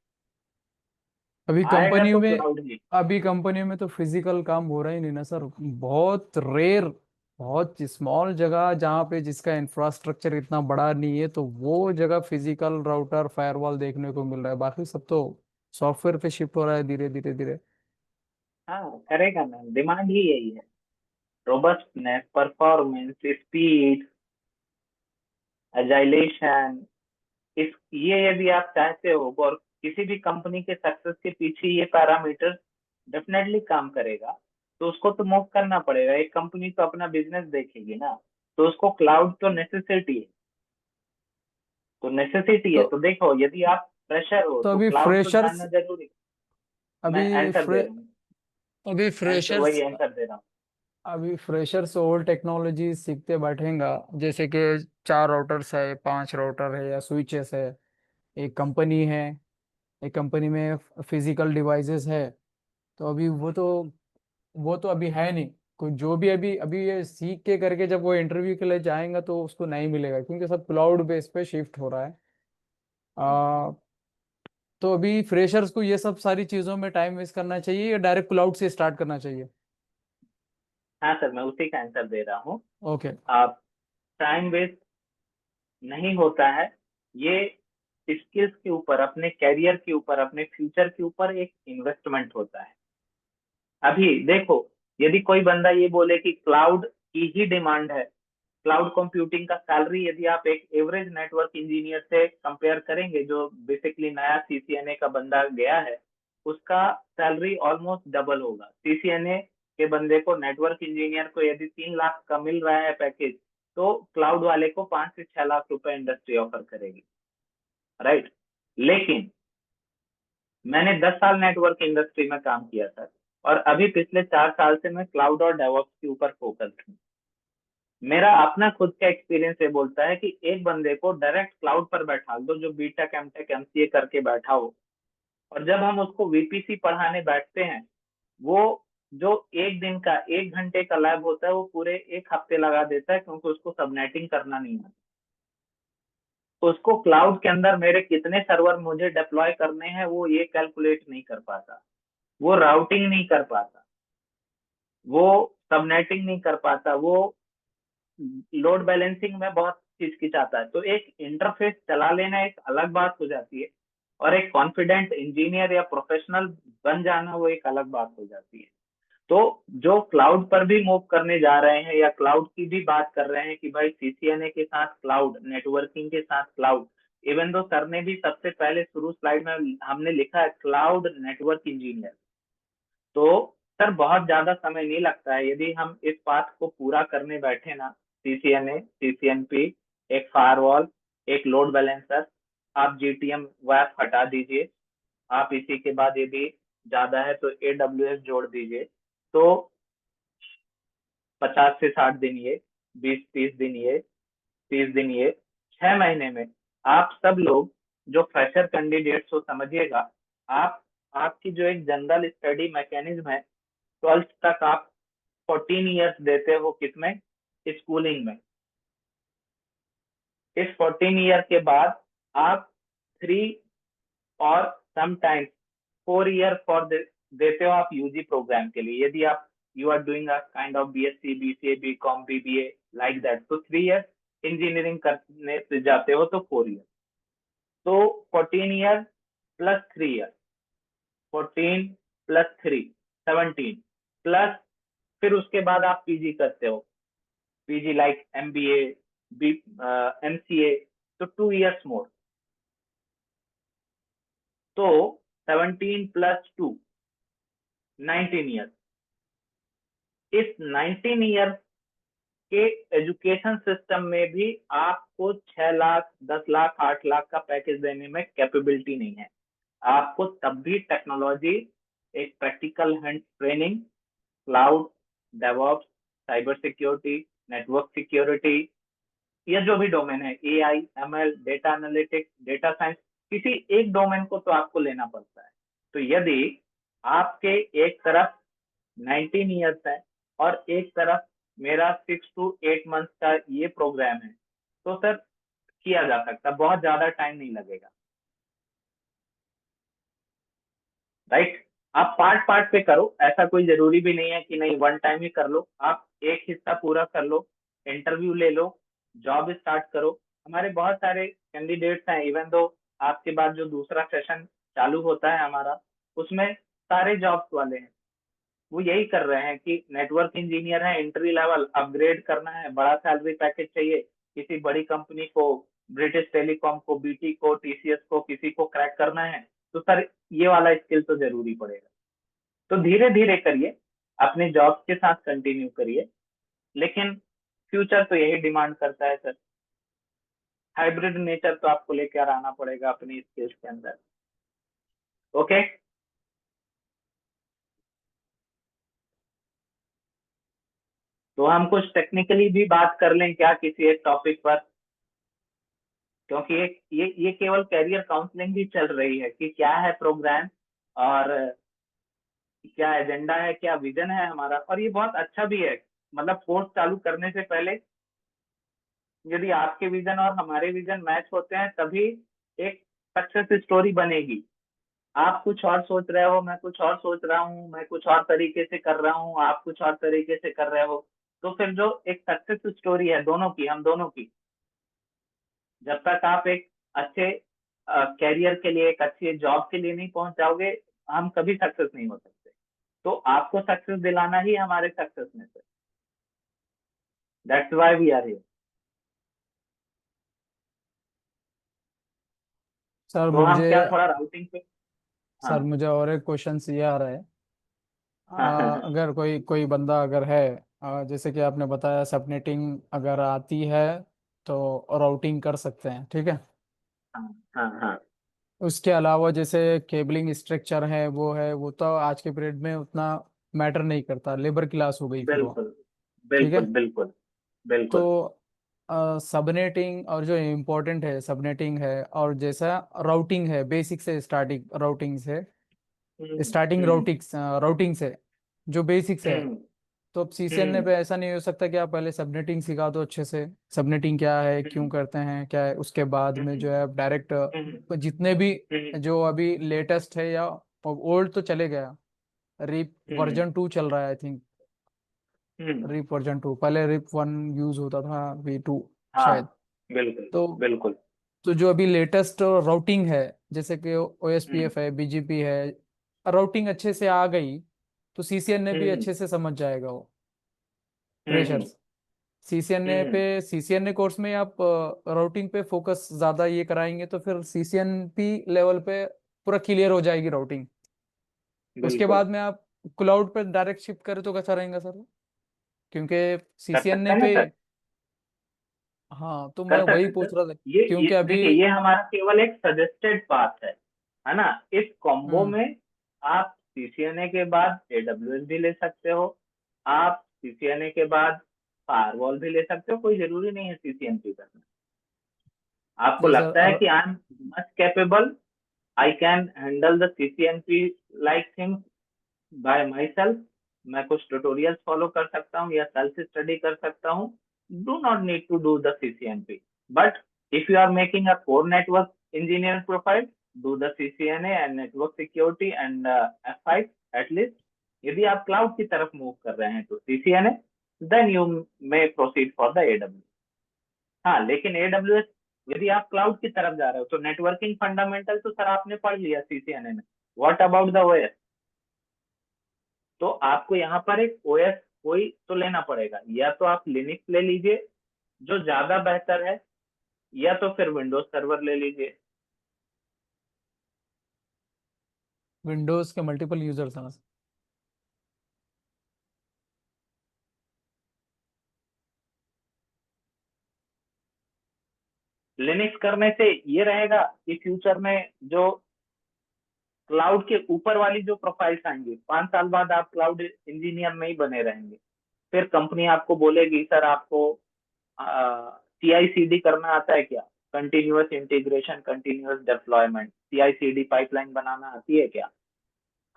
अभी आएगा कंपनियों तो में क्लाउड ही। अभी कंपनियों में तो फिजिकल काम हो रहा ही नहीं ना सर। बहुत रेयर, बहुत स्मॉल जगह जहाँ पे जिसका इंफ्रास्ट्रक्चर इतना बड़ा नहीं है तो वो जगह फिजिकल राउटर फायरवॉल देखने को मिल रहा है, बाकी सब तो सॉफ्टवेयर पे शिफ्ट हो रहा है धीरे धीरे धीरे। हाँ करेगा ना, डिमांड ही यही है, रोबस्टनेस, परफॉर्मेंस, स्पीड, एजाइलेशन। इस ये यदि आप चाहते हो, और किसी भी कंपनी के सक्सेस के पीछे ये पैरामीटर डेफिनेटली काम करेगा, तो उसको तो मूव करना पड़ेगा। एक कंपनी तो अपना बिजनेस देखेगी ना, तो उसको क्लाउड तो नेसेसिटी है। तो नेसेसिटी है तो तो देखो, यदि आप फ्रेशर हो तो तो अभी क्लाउड तो फ्रेशर्स जानना जरूरी है। मैं अभी आंसर दे फ्रे रहा हूँ, अभी आंसर वही फ्रेशर्स आंसर दे रहा हूँ। अभी फ्रेशर्स ओल्ड टेक्नोलॉजी सीखते बैठेगा, जैसे कि 4 राउटर्स है, 5 राउटर है या स्विचेस है, एक कंपनी है, एक कंपनी में फिजिकल डिवाइसेस है। तो अभी वो तो अभी है नहीं। कोई जो भी अभी अभी ये सीख के करके जब वो इंटरव्यू के लिए जाएगा तो उसको नहीं मिलेगा, क्योंकि सब क्लाउड बेस पे शिफ्ट हो रहा है। आ, तो अभी फ्रेशर्स को ये सब सारी चीजों में टाइम वेस्ट करना चाहिए या डायरेक्ट क्लाउड से स्टार्ट करना चाहिए? हाँ सर, मैं उसी का आंसर दे रहा हूँ। ओके। आप टाइम वेस्ट नहीं होता है, ये स्किल्स के ऊपर, अपने कैरियर के ऊपर, अपने फ्यूचर के ऊपर एक इन्वेस्टमेंट होता है। अभी देखो, यदि कोई बंदा ये बोले कि क्लाउड की ही डिमांड है, क्लाउड कंप्यूटिंग का सैलरी यदि आप एक एवरेज नेटवर्क इंजीनियर से कंपेयर करेंगे, जो बेसिकली नया CCNA का बंदा गया है, उसका सैलरी ऑलमोस्ट डबल होगा। CCNA के बंदे को, नेटवर्क इंजीनियर को यदि 3 लाख का मिल रहा है पैकेज, तो क्लाउड वाले को 5 से 6 लाख रुपए इंडस्ट्री ऑफर करेगी, राइट। लेकिन मैंने 10 साल नेटवर्क इंडस्ट्री में काम किया था, और अभी पिछले 4 साल से मैं क्लाउड और डेवऑप्स के ऊपर फोकस हूँ। मेरा अपना खुद का एक्सपीरियंस ये बोलता है कि एक बंदे को डायरेक्ट क्लाउड पर बैठा दो, जो बीटेक एमटेक MCA करके बैठा हो, और जब हम उसको VPC पढ़ाने बैठते हैं, वो जो एक दिन का 1 घंटे का लैब होता है, वो पूरे 1 हफ्ते लगा देता है, क्योंकि उसको सबनेटिंग करना नहीं आता। उसको क्लाउड के अंदर मेरे कितने सर्वर मुझे डिप्लॉय करने हैं वो ये कैलकुलेट नहीं कर पाता, वो राउटिंग नहीं कर पाता, वो सबनेटिंग नहीं कर पाता, वो लोड बैलेंसिंग में बहुत हिचकिचाता है। तो एक इंटरफेस चला लेना एक अलग बात हो जाती है, और एक कॉन्फिडेंट इंजीनियर या प्रोफेशनल बन जाना वो एक अलग बात हो जाती है। तो जो क्लाउड पर भी मूव करने जा रहे हैं या क्लाउड की भी बात कर रहे हैं कि भाई CCNA के साथ क्लाउड, नेटवर्किंग के साथ क्लाउड, इवन दो सर ने भी सबसे पहले शुरू स्लाइड में हमने लिखा है क्लाउड नेटवर्क इंजीनियर। तो सर बहुत ज्यादा समय नहीं लगता है यदि हम इस बात को पूरा करने बैठे ना, CCNA, CCNP, एक फायरवॉल, एक लोड बैलेंसर, आप GTM वैप हटा दीजिए, आप इसी के बाद यदि ज्यादा है तो AWS जोड़ दीजिए, तो 50 से 60 दिन ये, 20-30 दिन ये, 30 दिन ये, 6 महीने में आप सब लोग जो फ्रेशर कैंडिडेट्स हो, समझिएगा आप, आपकी जो एक जनरल स्टडी मैकेनिज्म है, 12th तक आप 14 years देते हो किसमें, स्कूलिंग में। इस 14 year के बाद आप 3 और समटाइम्स 4 year फॉर देते हो आप यूजी प्रोग्राम के लिए। यदि आप you are doing a kind of BSc, BCA, BCom, BBA like that, तो 3 years इंजीनियरिंग करने से जाते हो तो 4 year, तो 14 year plus 3 year, 14 plus 3, 17 plus, फिर उसके बाद आप पीजी करते हो, पीजी लाइक MBA, MCA, तो 2 years मोर, तो 17 प्लस 2, 19 years। इस 19 years के एजुकेशन सिस्टम में भी आपको 6 लाख, 10 लाख, 8 लाख का पैकेज देने में कैपेबिलिटी नहीं है। आपको तब भी टेक्नोलॉजी, एक practical hand training, cloud, DevOps, cyber security, network security, या जो भी डोमेन है, AI, ML, data analytics, data science, किसी एक डोमेन को तो आपको लेना पड़ता है। तो यदि आपके एक तरफ 19 years है और एक तरफ मेरा 6 to 8 months का ये प्रोग्राम है, तो सर किया जा सकता, बहुत ज्यादा टाइम नहीं लगेगा, राइट। आप पार्ट पार्ट पे करो, ऐसा कोई जरूरी भी नहीं है कि नहीं वन टाइम ही कर लो, आप एक हिस्सा पूरा कर लो, इंटरव्यू ले लो, जॉब स्टार्ट करो। हमारे बहुत सारे कैंडिडेट्स हैं, इवन दो आपके बाद जो दूसरा सेशन चालू होता है हमारा, उसमें सारे जॉब्स वाले हैं, वो यही कर रहे हैं कि नेटवर्क इंजीनियर है, एंट्री लेवल अपग्रेड करना है, बड़ा सैलरी पैकेज चाहिए, किसी बड़ी कंपनी को, ब्रिटिश टेलीकॉम को, BT को, TCS को, किसी को क्रैक करना है, तो सर ये वाला स्किल तो जरूरी पड़ेगा। तो धीरे धीरे करिए, अपने जॉब के साथ कंटिन्यू करिए, लेकिन फ्यूचर तो यही डिमांड करता है सर, हाइब्रिड नेचर तो आपको लेकर आना पड़ेगा अपनी स्किल्स के अंदर। ओके, तो हम कुछ टेक्निकली भी बात कर लें क्या किसी एक टॉपिक पर, क्योंकि ये केवल कैरियर काउंसलिंग ही चल रही है कि क्या है प्रोग्राम और क्या एजेंडा है, क्या विजन है हमारा, और ये बहुत अच्छा भी है। मतलब कोर्स चालू करने से पहले यदि आपके विजन और हमारे विजन मैच होते हैं, तभी एक सक्सेस स्टोरी बनेगी। आप कुछ और सोच रहे हो, मैं कुछ और सोच रहा हूँ, मैं कुछ और तरीके से कर रहा हूँ, आप कुछ और तरीके से कर रहे हो, तो फिर जो एक सक्सेस स्टोरी है दोनों की, हम दोनों की, जब तक आप एक अच्छे कैरियर के लिए, एक अच्छी जॉब के लिए नहीं पहुंच जाओगे, हम कभी सक्सेस नहीं हो सकते। तो आपको सक्सेस दिलाना ही हमारे सक्सेस में से, that's why we are here. Sir तो हम मुझे क्या थोड़ा राउटिंग पे, हाँ सर मुझे और एक क्वेश्चन ये आ रहा है। हाँ हाँ हाँ अगर कोई कोई बंदा अगर है, जैसे कि आपने बताया सबनेटिंग अगर आती है तो राउटिंग कर सकते हैं, ठीक है। हाँ हाँ हाँ, उसके अलावा जैसे केबलिंग स्ट्रक्चर है वो तो आज के पीरियड में उतना मैटर नहीं करता, लेबर क्लास हो गई फिर वो, बिल्कुल ठीक है। बिल्कुल बिल्कुल बिल्कुल। तो सबनेटिंग और जो इम्पोर्टेंट है सबनेटिंग है, और जैसा राउटिंग है बेसिक से स्टार्टिंग राउटिंग से स्टार्टिंग हम्म राउटिंग से जो बेसिक्स है। हम्म तो अब सीसीएनए हम्म पे ऐसा नहीं हो सकता कि आप पहले सबनेटिंग सिखा दो अच्छे से, सबनेटिंग क्या है, क्यों हम्म करते हैं, क्या है, उसके बाद में जो है आप डायरेक्ट हम्म जितने भी हम्म जो अभी लेटेस्ट है या ओल्ड तो चले गया, रिप हम्म वर्जन 2 चल रहा है I think, hmm, RIP version 2, पहले रिप 1 यूज होता था, V2 हाँ शायद। बिल्कुल तो बिल्कुल। जो अभी लेटेस्ट राउटिंग है, जैसे कि हम्म OSPF है, BGP है, राउटिंग अच्छे से आ गई, तो CCNA भी अच्छे से समझ जाएगा वो फ्रेशर्स। CCNA पे CCNA कोर्स में आप राउटिंग पे फोकस ज्यादा ये कराएंगे तो फिर CCNP लेवल पे पूरा क्लियर हो जाएगी राउटिंग। उसके बिल्कुल बाद में आप क्लाउड पे डायरेक्ट शिफ्ट करें तो कैसा रहेगा सर? क्योंकि कर सकते CCNA हैं ना पे, सर, हाँ तो मैं कर वही सकते पूछ सर। रहा था ये क्योंकि अभी देखिए, ये हमारा केवल एक सजेस्टेड पाथ है ना। इस कॉम्बो हम्म में आप सीसीएनए के बाद एडब्ल्यूएस भी ले सकते हो, आप सीसीएनए के बाद फायरवॉल भी ले सकते हो, कोई जरूरी नहीं है सीसीएनपी करना। आपको जी सर लगता है कि I am much capable, I can handle the CCNP like things by my self, मैं कुछ ट्यूटोरियल्स फॉलो कर सकता हूँ या सेल्फ स्टडी कर सकता हूँ, do not need to do the CCNP. But if you are making a core network engineer profile, do the CCNA and network security and F5 at least. यदि आप क्लाउड की तरफ मूव कर रहे हैं तो CCNA, then you may proceed for the AW. हाँ, लेकिन एडब्ल्यूएस यदि आप क्लाउड की तरफ जा रहे हो तो नेटवर्किंग फंडामेंटल तो सर आपने पढ़ लिया सीसीएनए में, व्हाट अबाउट द ओएस? तो आपको यहाँ पर एक ओएस कोई तो लेना पड़ेगा, या तो आप लिनक्स ले लीजिए जो ज्यादा बेहतर है, या तो फिर विंडोज सर्वर ले लीजिए। विंडोज के मल्टीपल यूजर्स हैं। लिनक्स करने से ये रहेगा कि फ्यूचर में जो क्लाउड के ऊपर वाली जो प्रोफाइल्स आएंगी, 5 साल बाद आप क्लाउड इंजीनियर नहीं बने रहेंगे, फिर कंपनी आपको बोलेगी सर आपको CI/CD करना आता है क्या, continuous integration, continuous deployment, CI/CD pipeline बनाना आती है क्या?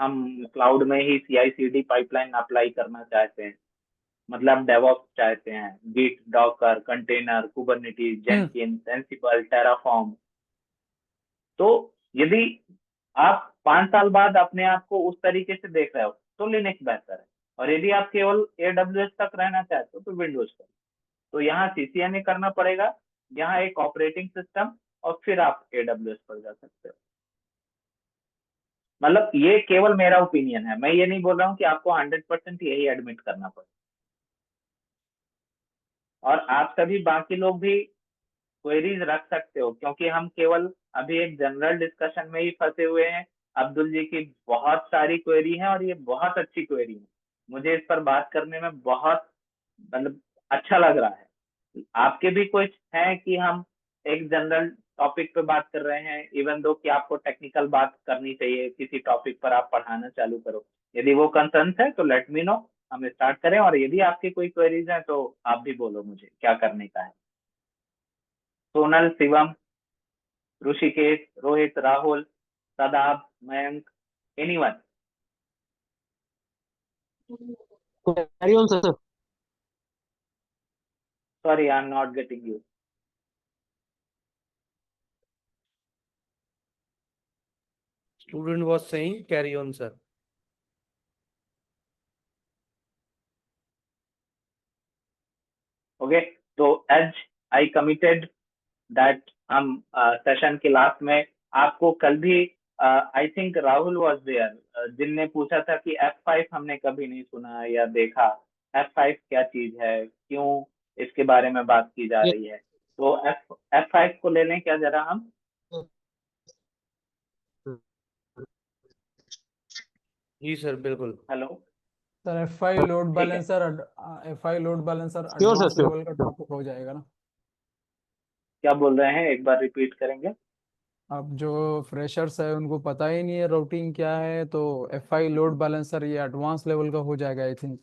हम क्लाउड में ही CI/CD पाइपलाइन अप्लाई करना चाहते हैं, मतलब डेवऑप्स चाहते हैं, Git, Docker, container, Kubernetes, Jenkins, Ansible, Terraform. तो यदि आप 5 साल बाद अपने आप को उस तरीके से देख रहे हो तो लिनक्स बेहतर है, और यदि आप केवल AWS तक रहना चाहते हो तो विंडोज करो। तो यहाँ सीसीएनए करना पड़ेगा, यहाँ एक ऑपरेटिंग सिस्टम, और फिर आप AWS पर जा सकते हो। मतलब ये केवल मेरा ओपिनियन है, मैं ये नहीं बोल रहा हूँ कि आपको 100% यही एडमिट करना पड़े। और आप सभी बाकी लोग भी क्वेरीज रख सकते हो, क्योंकि हम केवल अभी एक जनरल डिस्कशन में ही फंसे हुए हैं। अब्दुल जी की बहुत सारी क्वेरी है और ये बहुत अच्छी क्वेरी है, मुझे इस पर बात करने में बहुत मतलब अच्छा लग रहा है। आपके भी कुछ है कि हम एक जनरल टॉपिक पे बात कर रहे हैं, इवन दो कि आपको टेक्निकल बात करनी चाहिए किसी टॉपिक पर, आप पढ़ाना चालू करो। यदि वो कंसर्न है तो लेट मी नो, हम स्टार्ट करें। और यदि आपकी कोई क्वेरीज हैं तो आप भी बोलो मुझे क्या करने का है। Sonal, Shivam, Rishikesh, Rohit, Rahul, Sadab, Mayank, anyone? Carry on, sir. Sorry, I am not getting you. Student was saying, carry on, sir. Okay, तो एज आई कमिटेड दैट हम सेशन के लास्ट में आपको कल भी, I think Rahul was there, जिनने पूछा था कि F5 हमने कभी नहीं सुना या देखा, F5 क्या चीज है, क्यों इसके बारे में बात की जा Yes. रही है। तो F5 को ले लें क्या जरा हम? जी सर, बिल्कुल। हेलो, सर F5 लोड ठीक है, balancer, F5 load balancer Sure, sir, advance sure. Level का टॉपिक हो जाएगा ना। क्या बोल रहे हैं, एक बार रिपीट करेंगे? अब जो फ्रेशर्स है उनको पता ही नहीं है राउटिंग क्या है, तो F5 लोड बैलेंसर ये एडवांस लेवल का हो जाएगा आई थिंक।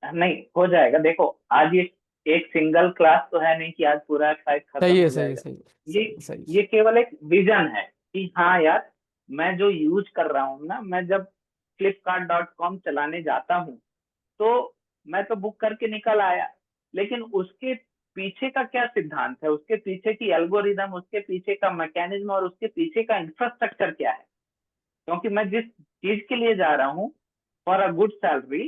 नहीं हो जाएगा, देखो आज ये एक सिंगल क्लास तो है नहीं कि आज पूरा F5 खत्म सही है, हो सही है, जाएगा। सही है, ये सही सही ये केवल एक विजन है कि हाँ यार, मैं जो यूज कर रहा हूँ ना, मैं जब flipkart.com चलाने जाता हूँ तो मैं तो बुक करके निकल आया, लेकिन उसके पीछे का क्या सिद्धांत है, उसके पीछे की एल्गोरिदम, उसके पीछे का मैकेनिज्म और उसके पीछे का इंफ्रास्ट्रक्चर क्या है। क्योंकि मैं जिस चीज के लिए जा रहा हूँ फॉर अ गुड सैलरी,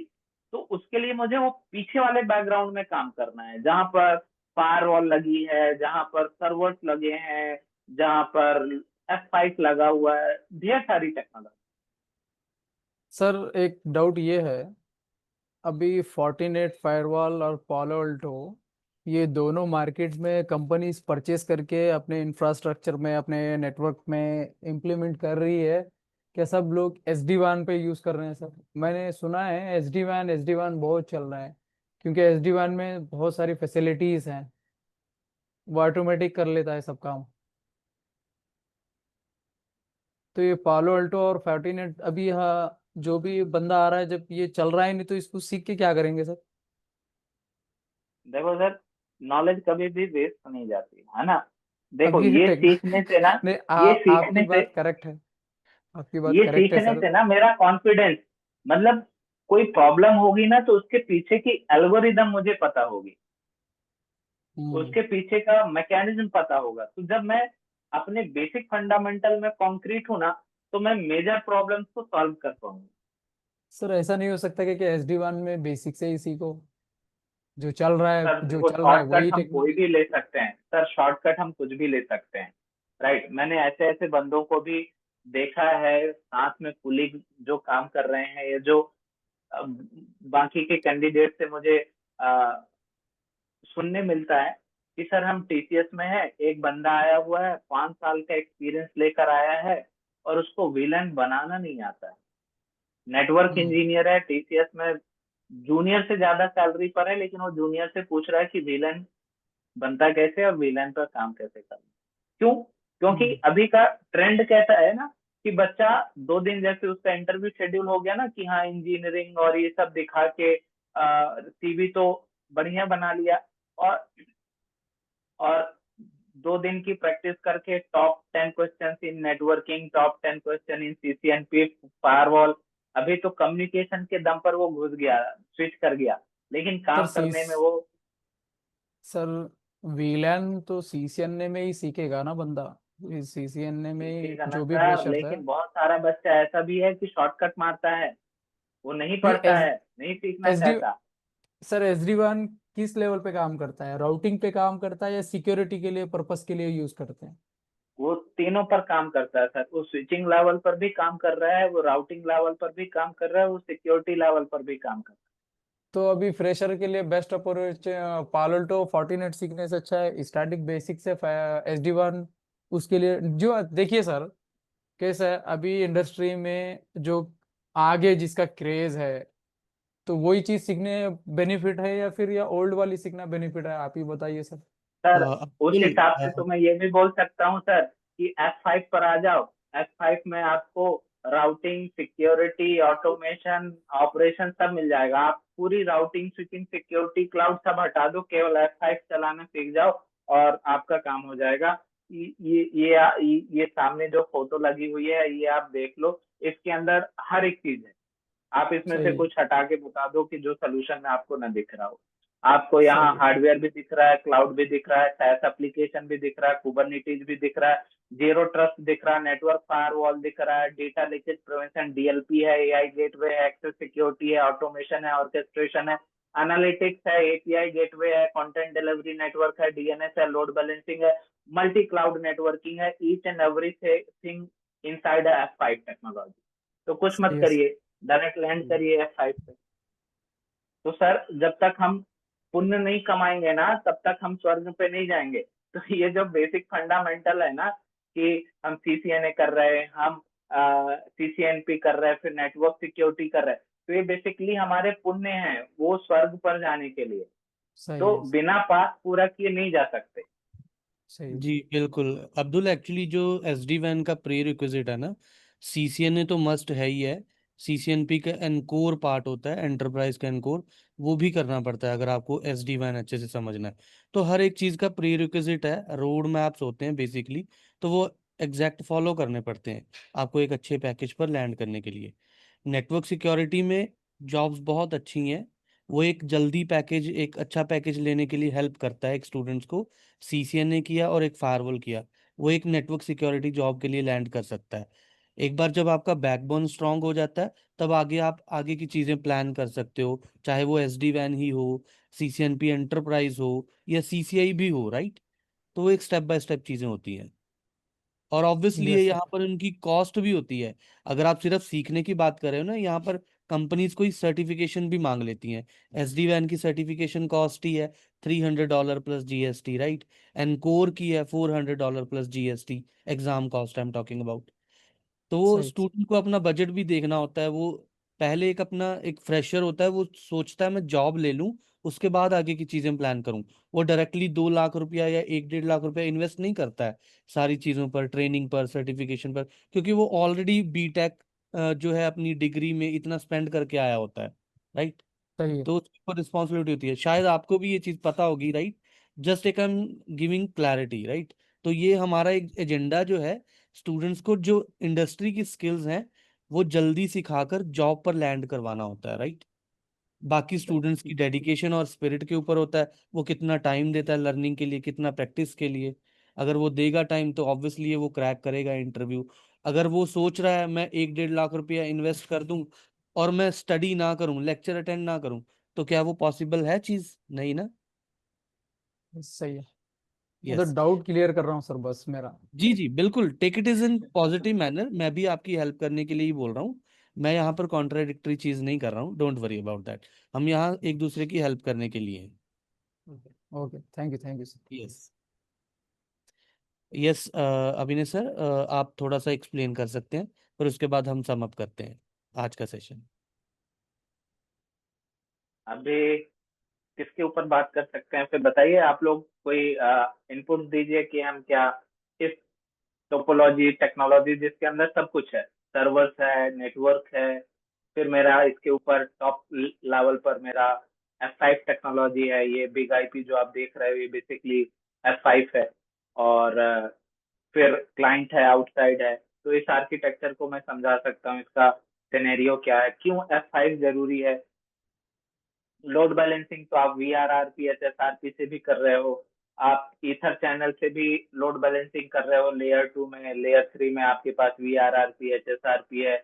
तो उसके लिए मुझे वो पीछे वाले बैकग्राउंड में काम करना है, जहां पर फायरवॉल लगी है, जहां पर सर्वर्स लगे हैं, जहां पर F5 लगा हुआ है, ढेर सारी टेक्नोलॉजी। सर एक डाउट ये है, अभी फोर्टिनेट फायरवॉल और पालो अल्टो ये दोनों मार्केट में कंपनीज परचेस करके अपने इंफ्रास्ट्रक्चर में, अपने नेटवर्क में इम्प्लीमेंट कर रही है। क्या सब लोग SD WAN पे यूज कर रहे हैं सर? मैंने सुना है SD WAN बहुत चल रहा है, क्योंकि SD WAN में बहुत सारी फैसिलिटीज हैं, वो ऑटोमेटिक कर लेता है सब काम। तो ये पालो अल्टो और फोर्टिनेट अभी यहाँ जो भी बंदा आ रहा है, जब ये चल रहा है नहीं तो इसको सीख के क्या करेंगे सर? देखो सर, नॉलेज कभी भी वेस्ट नहीं जाती है ना। देखो अभी ये टेक सीखने से ना, नहीं, ये आपकी सीखने से बात करेक्ट है, आपकी बात ये करेक्ट है सीखने सर। से ना मेरा कॉन्फिडेंस, मतलब कोई प्रॉब्लम होगी ना तो उसके पीछे की एल्गोरिदम मुझे पता होगी, हम्म। उसके पीछे का मैकेनिज्म पता होगा। तो जब मैं अपने बेसिक फंडामेंटल में कॉन्क्रीट हूं ना, तो मैं मेजर प्रॉब्लम्स को सॉल्व कर पाऊंगा। सर ऐसा नहीं हो सकता कि SD WAN में बेसिक से ही सीखो, जो चल रहा है, सर जो देखो, चल रहा है शॉर्टकट वही हम कोई टेक्नोलॉजी। भी ले सकते हैं सर, शॉर्टकट हम कुछ भी ले सकते हैं। राइट, मैंने ऐसे ऐसे बंदों को भी देखा है साथ में कुलीग जो काम कर रहे हैं, ये जो अ, बाकी के कैंडिडेट से मुझे सुनने मिलता है कि सर हम TCS में है, एक बंदा आया हुआ है 5 साल का एक्सपीरियंस लेकर आया है और उसको विलन बनाना नहीं आता है। नेटवर्क हम्म। इंजीनियर है TCS में, जूनियर से ज्यादा सैलरी पर है, लेकिन वो जूनियर से पूछ रहा है कि विलन बनता कैसे और विलन पर काम कैसे करना। क्यों? क्योंकि हम्म। अभी का ट्रेंड कहता है ना कि बच्चा 2 दिन, जैसे उसका इंटरव्यू शेड्यूल हो गया ना कि हाँ इंजीनियरिंग और ये सब दिखा के CV तो बढ़िया बना लिया, और और 2 दिन की प्रैक्टिस करके top 10 question in networking, top 10 question in CCNP firewall, अभी तो कम्युनिकेशन के दम पर वो घुस गया, स्विच कर गया, लेकिन सर काम करने में वो सर VLAN तो CCNA में ही सीखेगा ना बंदा, CCNA में ही सीखेगा ना जो भी सर, फ्रेशर्स है। लेकिन बहुत सारा बच्चा ऐसा भी है कि शॉर्टकट मारता है, वो नहीं नहीं, पढ़ता है, नहीं सीखना एस डी चाहता। सर SD WAN किस लेवल पे काम करता है? राउटिंग पे काम करता है या सिक्योरिटी के लिए पर्पस के लिए यूज करते हैं? वो तीनों पर काम करता है सर, वो स्विचिंग लेवल पर भी काम कर रहा है, वो राउटिंग लेवल पर भी काम कर रहा है, वो सिक्योरिटी लेवल पर भी काम कर तो अभी फ्रेशर के लिए बेस्ट अप्रोच पालोल्टो फोर्टिनेट सीखने से अच्छा है स्टैटिक बेसिक से SD WAN। उसके लिए जो देखिए सर, कैसा है अभी इंडस्ट्री में जो आगे जिसका क्रेज है, तो वही चीज सीखने बेनिफिट है या फिर या ओल्ड वाली सीखना बेनिफिट है? आप ही बताइए सर। सर। उस अब्दुल, हिसाब से तो मैं ये भी बोल सकता हूँ सर कि F5 पर आ जाओ। F5 में आपको राउटिंग, सिक्योरिटी, ऑटोमेशन, ऑपरेशन सब मिल जाएगा। आप पूरी राउटिंग, स्विचिंग, सिक्योरिटी, क्लाउड सब हटा दो, केवल F5 चलाना सीख जाओ और आपका काम हो जाएगा। ये सामने जो फोटो लगी हुई है, ये आप देख लो, इसके अंदर हर एक चीज है। आप इसमें से सही कुछ हटा के बता दो कि जो सोल्यूशन में आपको ना दिख रहा हो। आपको यहाँ सही हार्डवेयर भी दिख रहा है, क्लाउड भी दिख रहा है, SaaS एप्लीकेशन भी दिख रहा है, कुबरनेटीज भी दिख रहा है, जीरो ट्रस्ट दिख रहा है, नेटवर्क फायरवॉल दिख रहा है, डेटा लीकेज प्रिवेंशन DLP है, AI गेटवे है, एक्सेस सिक्योरिटी है, ऑटोमेशन है, ऑर्केस्ट्रेशन है, एनालिटिक्स है, API गेटवे है, कंटेंट डिलीवरी नेटवर्क है, DNS है, लोड बैलेंसिंग है, मल्टी क्लाउड नेटवर्किंग है, each and every thing inside F5 technology. तो कुछ मत सही है करिए, डायरेक्ट लैंड करिए F5 पे। तो सर जब तक हम पुण्य नहीं कमाएंगे ना, तब तक हम स्वर्ग पे नहीं जाएंगे। तो ये जो बेसिक फंडामेंटल है ना कि हम CCNA कर रहे हैं, हम CCNP कर रहे हैं, फिर नेटवर्क सिक्योरिटी कर रहे हैं, तो ये बेसिकली हमारे पुण्य हैं वो स्वर्ग पर जाने के लिए। सही तो है बिना पास पूरा किए नहीं जा सकते। सही है। जी बिल्कुल। अब्दुल, एक्चुअली जो SD WAN का प्री रिक्विजिट है ना, CCNA तो मस्ट है ही है। CCNP का एनकोर पार्ट होता है, एंटरप्राइज का एनकोर, वो भी करना पड़ता है अगर आपको SD WAN अच्छे से समझना है। तो हर एक चीज़ का प्री रिक्विजिट है, रोड मैप्स होते हैं बेसिकली, तो वो एग्जैक्ट फॉलो करने पड़ते हैं आपको एक अच्छे पैकेज पर लैंड करने के लिए। नेटवर्क सिक्योरिटी में जॉब्स बहुत अच्छी हैं। वो एक जल्दी पैकेज, एक अच्छा पैकेज लेने के लिए हेल्प करता है एक स्टूडेंट्स को। CCNA किया और एक फायरवॉल किया, वो एक नेटवर्क सिक्योरिटी जॉब के लिए लैंड कर सकता है। एक बार जब आपका बैकबोन स्ट्रांग हो जाता है, तब आगे आप आगे की चीज़ें प्लान कर सकते हो, चाहे वो SD WAN ही हो, CCNP एंटरप्राइज हो, या CCI भी हो, राइट। तो वो एक स्टेप बाय स्टेप चीज़ें होती हैं। और ऑब्वियसली यस यहाँ सर। पर उनकी कॉस्ट भी होती है। अगर आप सिर्फ सीखने की बात कर रहे हो ना, यहाँ पर कंपनीज कोई सर्टिफिकेशन भी मांग लेती हैं। SD वैन की सर्टिफिकेशन कॉस्ट ही है $300 plus GST, right. And core की है $400 plus GST, exam cost I am talking about. तो वो सही। स्टूडेंट को अपना बजट भी देखना होता है। वो पहले एक अपना एक फ्रेशर होता है, वो सोचता है मैं जॉब ले लूं, उसके बाद आगे की चीजें प्लान करूं। वो डायरेक्टली 2 लाख रुपया या 1-1.5 लाख रुपया इन्वेस्ट नहीं करता है सारी चीजों पर, ट्रेनिंग पर, सर्टिफिकेशन पर, क्योंकि वो ऑलरेडी बीटेक जो है अपनी डिग्री में इतना स्पेंड करके आया होता है, राइट। सही है। तो उसके ऊपर रिस्पॉन्सिबिलिटी होती है। शायद आपको भी ये चीज पता होगी, राइट। जस्ट एक I am giving clarity, right. तो ये हमारा एक एजेंडा जो है, स्टूडेंट्स को जो इंडस्ट्री की स्किल्स हैं वो जल्दी सिखाकर जॉब पर लैंड करवाना होता है, राइट। बाकी स्टूडेंट्स की डेडिकेशन और स्पिरिट के ऊपर होता है, वो कितना टाइम देता है लर्निंग के लिए, कितना प्रैक्टिस के लिए। अगर वो देगा टाइम तो ऑब्वियसली वो क्रैक करेगा इंटरव्यू। अगर वो सोच रहा है मैं 1-1.5 लाख रुपया इन्वेस्ट कर दूं और मैं स्टडी ना करूं, लेक्चर अटेंड ना करूं, तो क्या वो पॉसिबल है चीज? नहीं ना। सही है। मैं तो यस। डाउट क्लियर कर रहा हूँ सर, बस मेरा। जी जी बिल्कुल, take it is in positive manner. मैं भी आपकी हेल्प करने के लिए ही बोल रहा हूँ। मैं यहाँ पर कॉन्ट्राडिक्टरी चीज नहीं कर रहा हूँ, डोंट वरी अबाउट दैट। हम यहाँ एक दूसरे की हेल्प करने के लिए हैं। Okay, thank you sir. Yes. Yes अभिनय सर, आप थोड़ा सा एक्सप्लेन कर सकते हैं, फिर उसके बाद हम सम अप करते हैं आज का सेशन। अभी किसके ऊपर बात कर सकते हैं, फिर बताइए आप लोग, कोई इनपुट दीजिए कि हम क्या, किस टोपोलॉजी टेक्नोलॉजी जिसके अंदर सब कुछ है, सर्वर्स है, नेटवर्क है। फिर मेरा इसके ऊपर टॉप लेवल पर मेरा F5 टेक्नोलॉजी है। ये बिग आईपी जो आप देख रहे हो ये बेसिकली F5 है। और फिर क्लाइंट है, आउटसाइड है। तो इस आर्किटेक्चर को मैं समझा सकता हूँ, इसका सिनेरियो क्या है, क्यों F5 जरूरी है। लोड बैलेंसिंग तो आप VRRP SSRP से भी कर रहे हो, आप ईथर चैनल से भी लोड बैलेंसिंग कर रहे हो। लेयर 2 में, लेयर 3 में आपके पास VRRP HSRP है।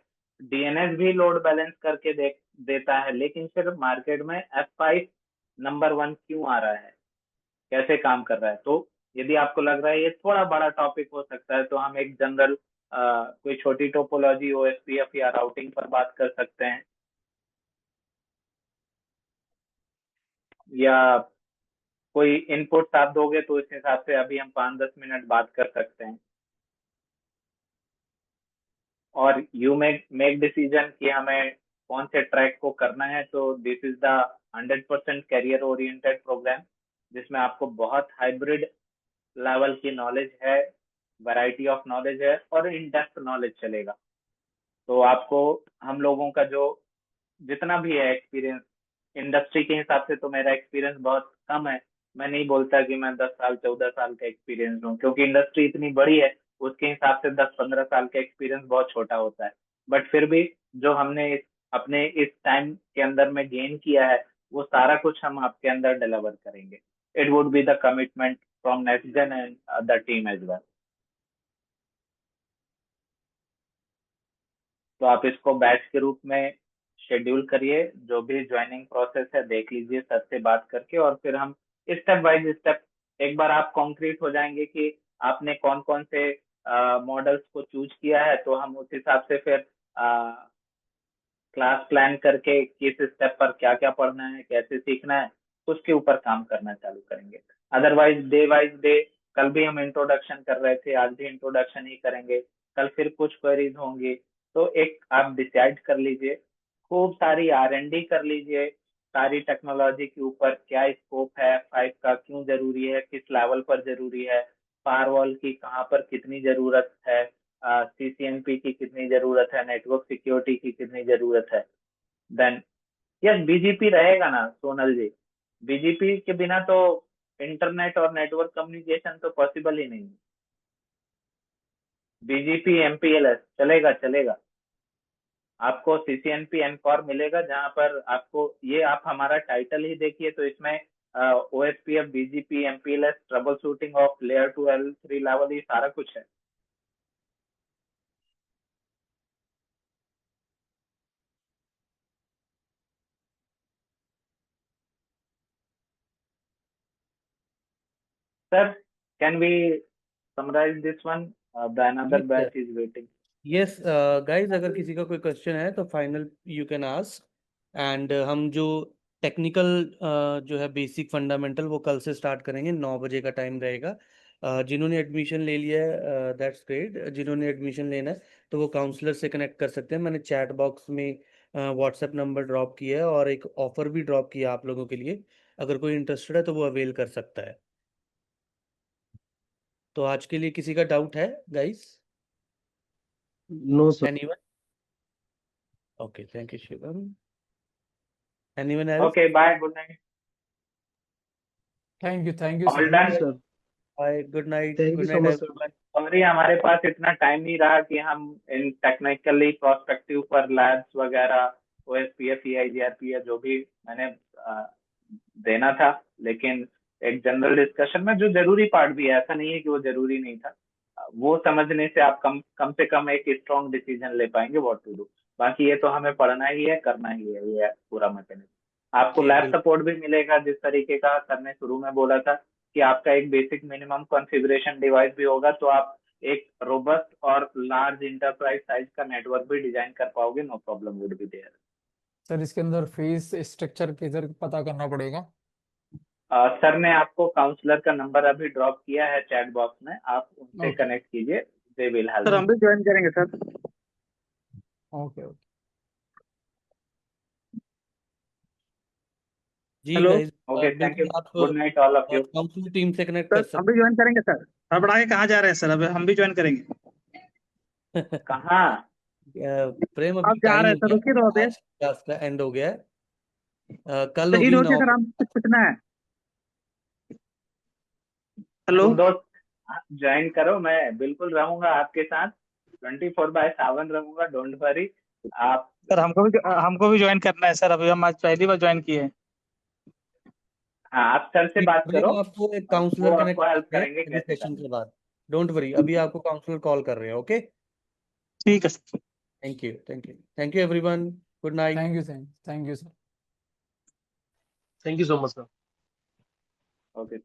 DNS भी लोड बैलेंस करके देता है। लेकिन फिर मार्केट में F5 नंबर 1 क्यों आ रहा है, कैसे काम कर रहा है? तो यदि आपको लग रहा है ये थोड़ा बड़ा टॉपिक हो सकता है, तो हम एक जनरल कोई छोटी टोपोलॉजी OSPF या राउटिंग पर बात कर सकते हैं, या कोई इनपुट आप दोगे तो इस हिसाब से अभी हम 5-10 मिनट बात कर सकते हैं। और यू मेक डिसीजन कि हमें कौन से ट्रैक को करना है। तो this is the 100% career oriented program, जिसमें आपको बहुत हाइब्रिड लेवल की नॉलेज है, वैरायटी ऑफ नॉलेज है, और इन डेप्थ नॉलेज चलेगा। तो आपको हम लोगों का जो जितना भी है एक्सपीरियंस, इंडस्ट्री के हिसाब से तो मेरा एक्सपीरियंस बहुत कम है। मैं नहीं बोलता कि मैं 10 साल 14 साल का एक्सपीरियंस हूँ, क्योंकि इंडस्ट्री इतनी बड़ी है। उसके हिसाब से 10-15 साल का एक्सपीरियंस बहुत छोटा होता है। बट फिर भी जो हमने अपने इस टाइम के अंदर में गेन किया है, वो सारा कुछ हम आपके अंदर डिलीवर करेंगे। It would be the commitment from next gen and the team as well. तो आप इसको बैच के रूप में शेड्यूल करिए, जो भी ज्वाइनिंग प्रोसेस है देख लीजिए सर से बात करके, और फिर हम स्टेप बाय स्टेप, एक बार आप कॉन्क्रीट हो जाएंगे कि आपने कौन कौन से मॉडल्स को चूज किया है, तो हम उस हिसाब से फिर क्लास प्लान करके किस स्टेप पर क्या क्या पढ़ना है, कैसे सीखना है, उसके ऊपर काम करना चालू करेंगे। अदरवाइज डे वाइज डे, कल भी हम इंट्रोडक्शन कर रहे थे, आज भी इंट्रोडक्शन ही करेंगे, कल फिर कुछ क्वेरीज होंगी। तो एक आप डिसाइड कर लीजिए, खूब सारी R&D कर लीजिए, सारी टेक्नोलॉजी के ऊपर क्या स्कोप है, फाइव का क्यों जरूरी है, किस लेवल पर जरूरी है, फायरवॉल की कहाँ पर कितनी जरूरत है, CCNP की कितनी जरूरत है, नेटवर्क सिक्योरिटी की कितनी जरूरत है। देन यस, BGP रहेगा ना सोनल जी। BGP के बिना तो इंटरनेट और नेटवर्क कम्युनिकेशन तो पॉसिबल ही नहीं है। BGP MPLS चलेगा चलेगा। आपको CCNP एनकॉर मिलेगा, जहां पर आपको ये, आप हमारा टाइटल ही देखिए तो इसमें OSPF BGP MPLS troubleshooting of layer 2 L3 level, ये सारा कुछ है। Sir, can we summarize this one? the another Yes, batch is waiting. Yes guys, अगर किसी का कोई क्वेश्चन है तो final you can ask. And हम जो टेक्निकल जो है बेसिक फंडामेंटल वो कल से स्टार्ट करेंगे, 9 बजे का टाइम रहेगा। जिन्होंने एडमिशन ले लिया है दैट्स ग्रेट, जिन्होंने एडमिशन लेना है तो वो काउंसलर से कनेक्ट कर सकते हैं। मैंने चैट बॉक्स में व्हाट्सएप नंबर ड्रॉप किया है और एक ऑफर भी ड्रॉप किया आप लोगों के लिए, अगर कोई इंटरेस्टेड है तो वो अवेल कर सकता है। तो आज के लिए किसी का डाउट है guys? No, sir. Anyone? Okay, thank you Shivam. Anyone else? Okay, bye, good night. Thank you All sir. done. Sir. Bye, good night, Thank good you so night much, sir. Everyone. Sorry हमारे पास इतना time नहीं रहा कि हम इन technically prospective पर labs वगैरह OSPF EIGRP या जो भी मैंने देना था, लेकिन एक जनरल डिस्कशन में जो जरूरी पार्ट भी है, ऐसा नहीं है कि वो जरूरी नहीं था, वो समझने से आप कम से कम एक स्ट्रॉन्ग डिसीजन ले पाएंगे व्हाट टू डू। बाकी ये तो हमें पढ़ना ही है, करना ही है, ये है पूरा मैकेनिज्म। आपको जी लैब बिल्कुल। सपोर्ट भी मिलेगा, जिस तरीके का सर ने शुरू में बोला था कि आपका एक बेसिक मिनिमम कॉन्फ़िगरेशन डिवाइस भी होगा, तो आप एक रोबस्ट और लार्ज इंटरप्राइज साइज का नेटवर्क भी डिजाइन कर पाओगे, no problem would be there. Sir इसके अंदर फीस स्ट्रक्चर किधर पता करना पड़ेगा? सर ने आपको काउंसलर का नंबर अभी ड्रॉप किया है चैट बॉक्स में, आप उनसे ओके कनेक्ट कीजिए, दे विल सर हम हेल्प। भी ज्वाइन करेंगे सर। Okay okay. जी hello. Guys, okay, thank you, बिल्कुल आप good night all of you. Council team से कनेक्ट सर कर हम भी ज्वाइन करेंगे सर। आप आगे कहाँ जा रहे हैं सर? अब हम भी ज्वाइन करेंगे। सकते। कहाँ? प्रेम आप अभी जा टाइम रहे हो हैं सर, रुकिए थोड़ा गया, देर। आज क्लास का एंड हो गया है। कल सर इन होगी होके 9 सर, हम बजे। कुछ पूछना है। हेलो। तुम दोस्त ज्वाइन करो, मैं बिल्कुल रहूंगा आपके साथ, 24/7 रहूंगा, डोंट वरी आप। सर हमको भी ज्वाइन करना है सर, अभी हम आज पहली बार ज्वाइन किए हैं। हाँ, आप सर से बात करो, प्रेम आपको एक वो काउंसलर कनेक्ट आपको कर हेल्प रहे हैं करेंगे अभी कैसे सेशन करना के बाद। डोंट वरी, अभी आपको काउंसलर कॉल कर रहे हैं। ओके, ठीक है sir. Thank you, thank you, thank you everyone. Good night. Thank you sir. Thank you so much, sir. है। ओके।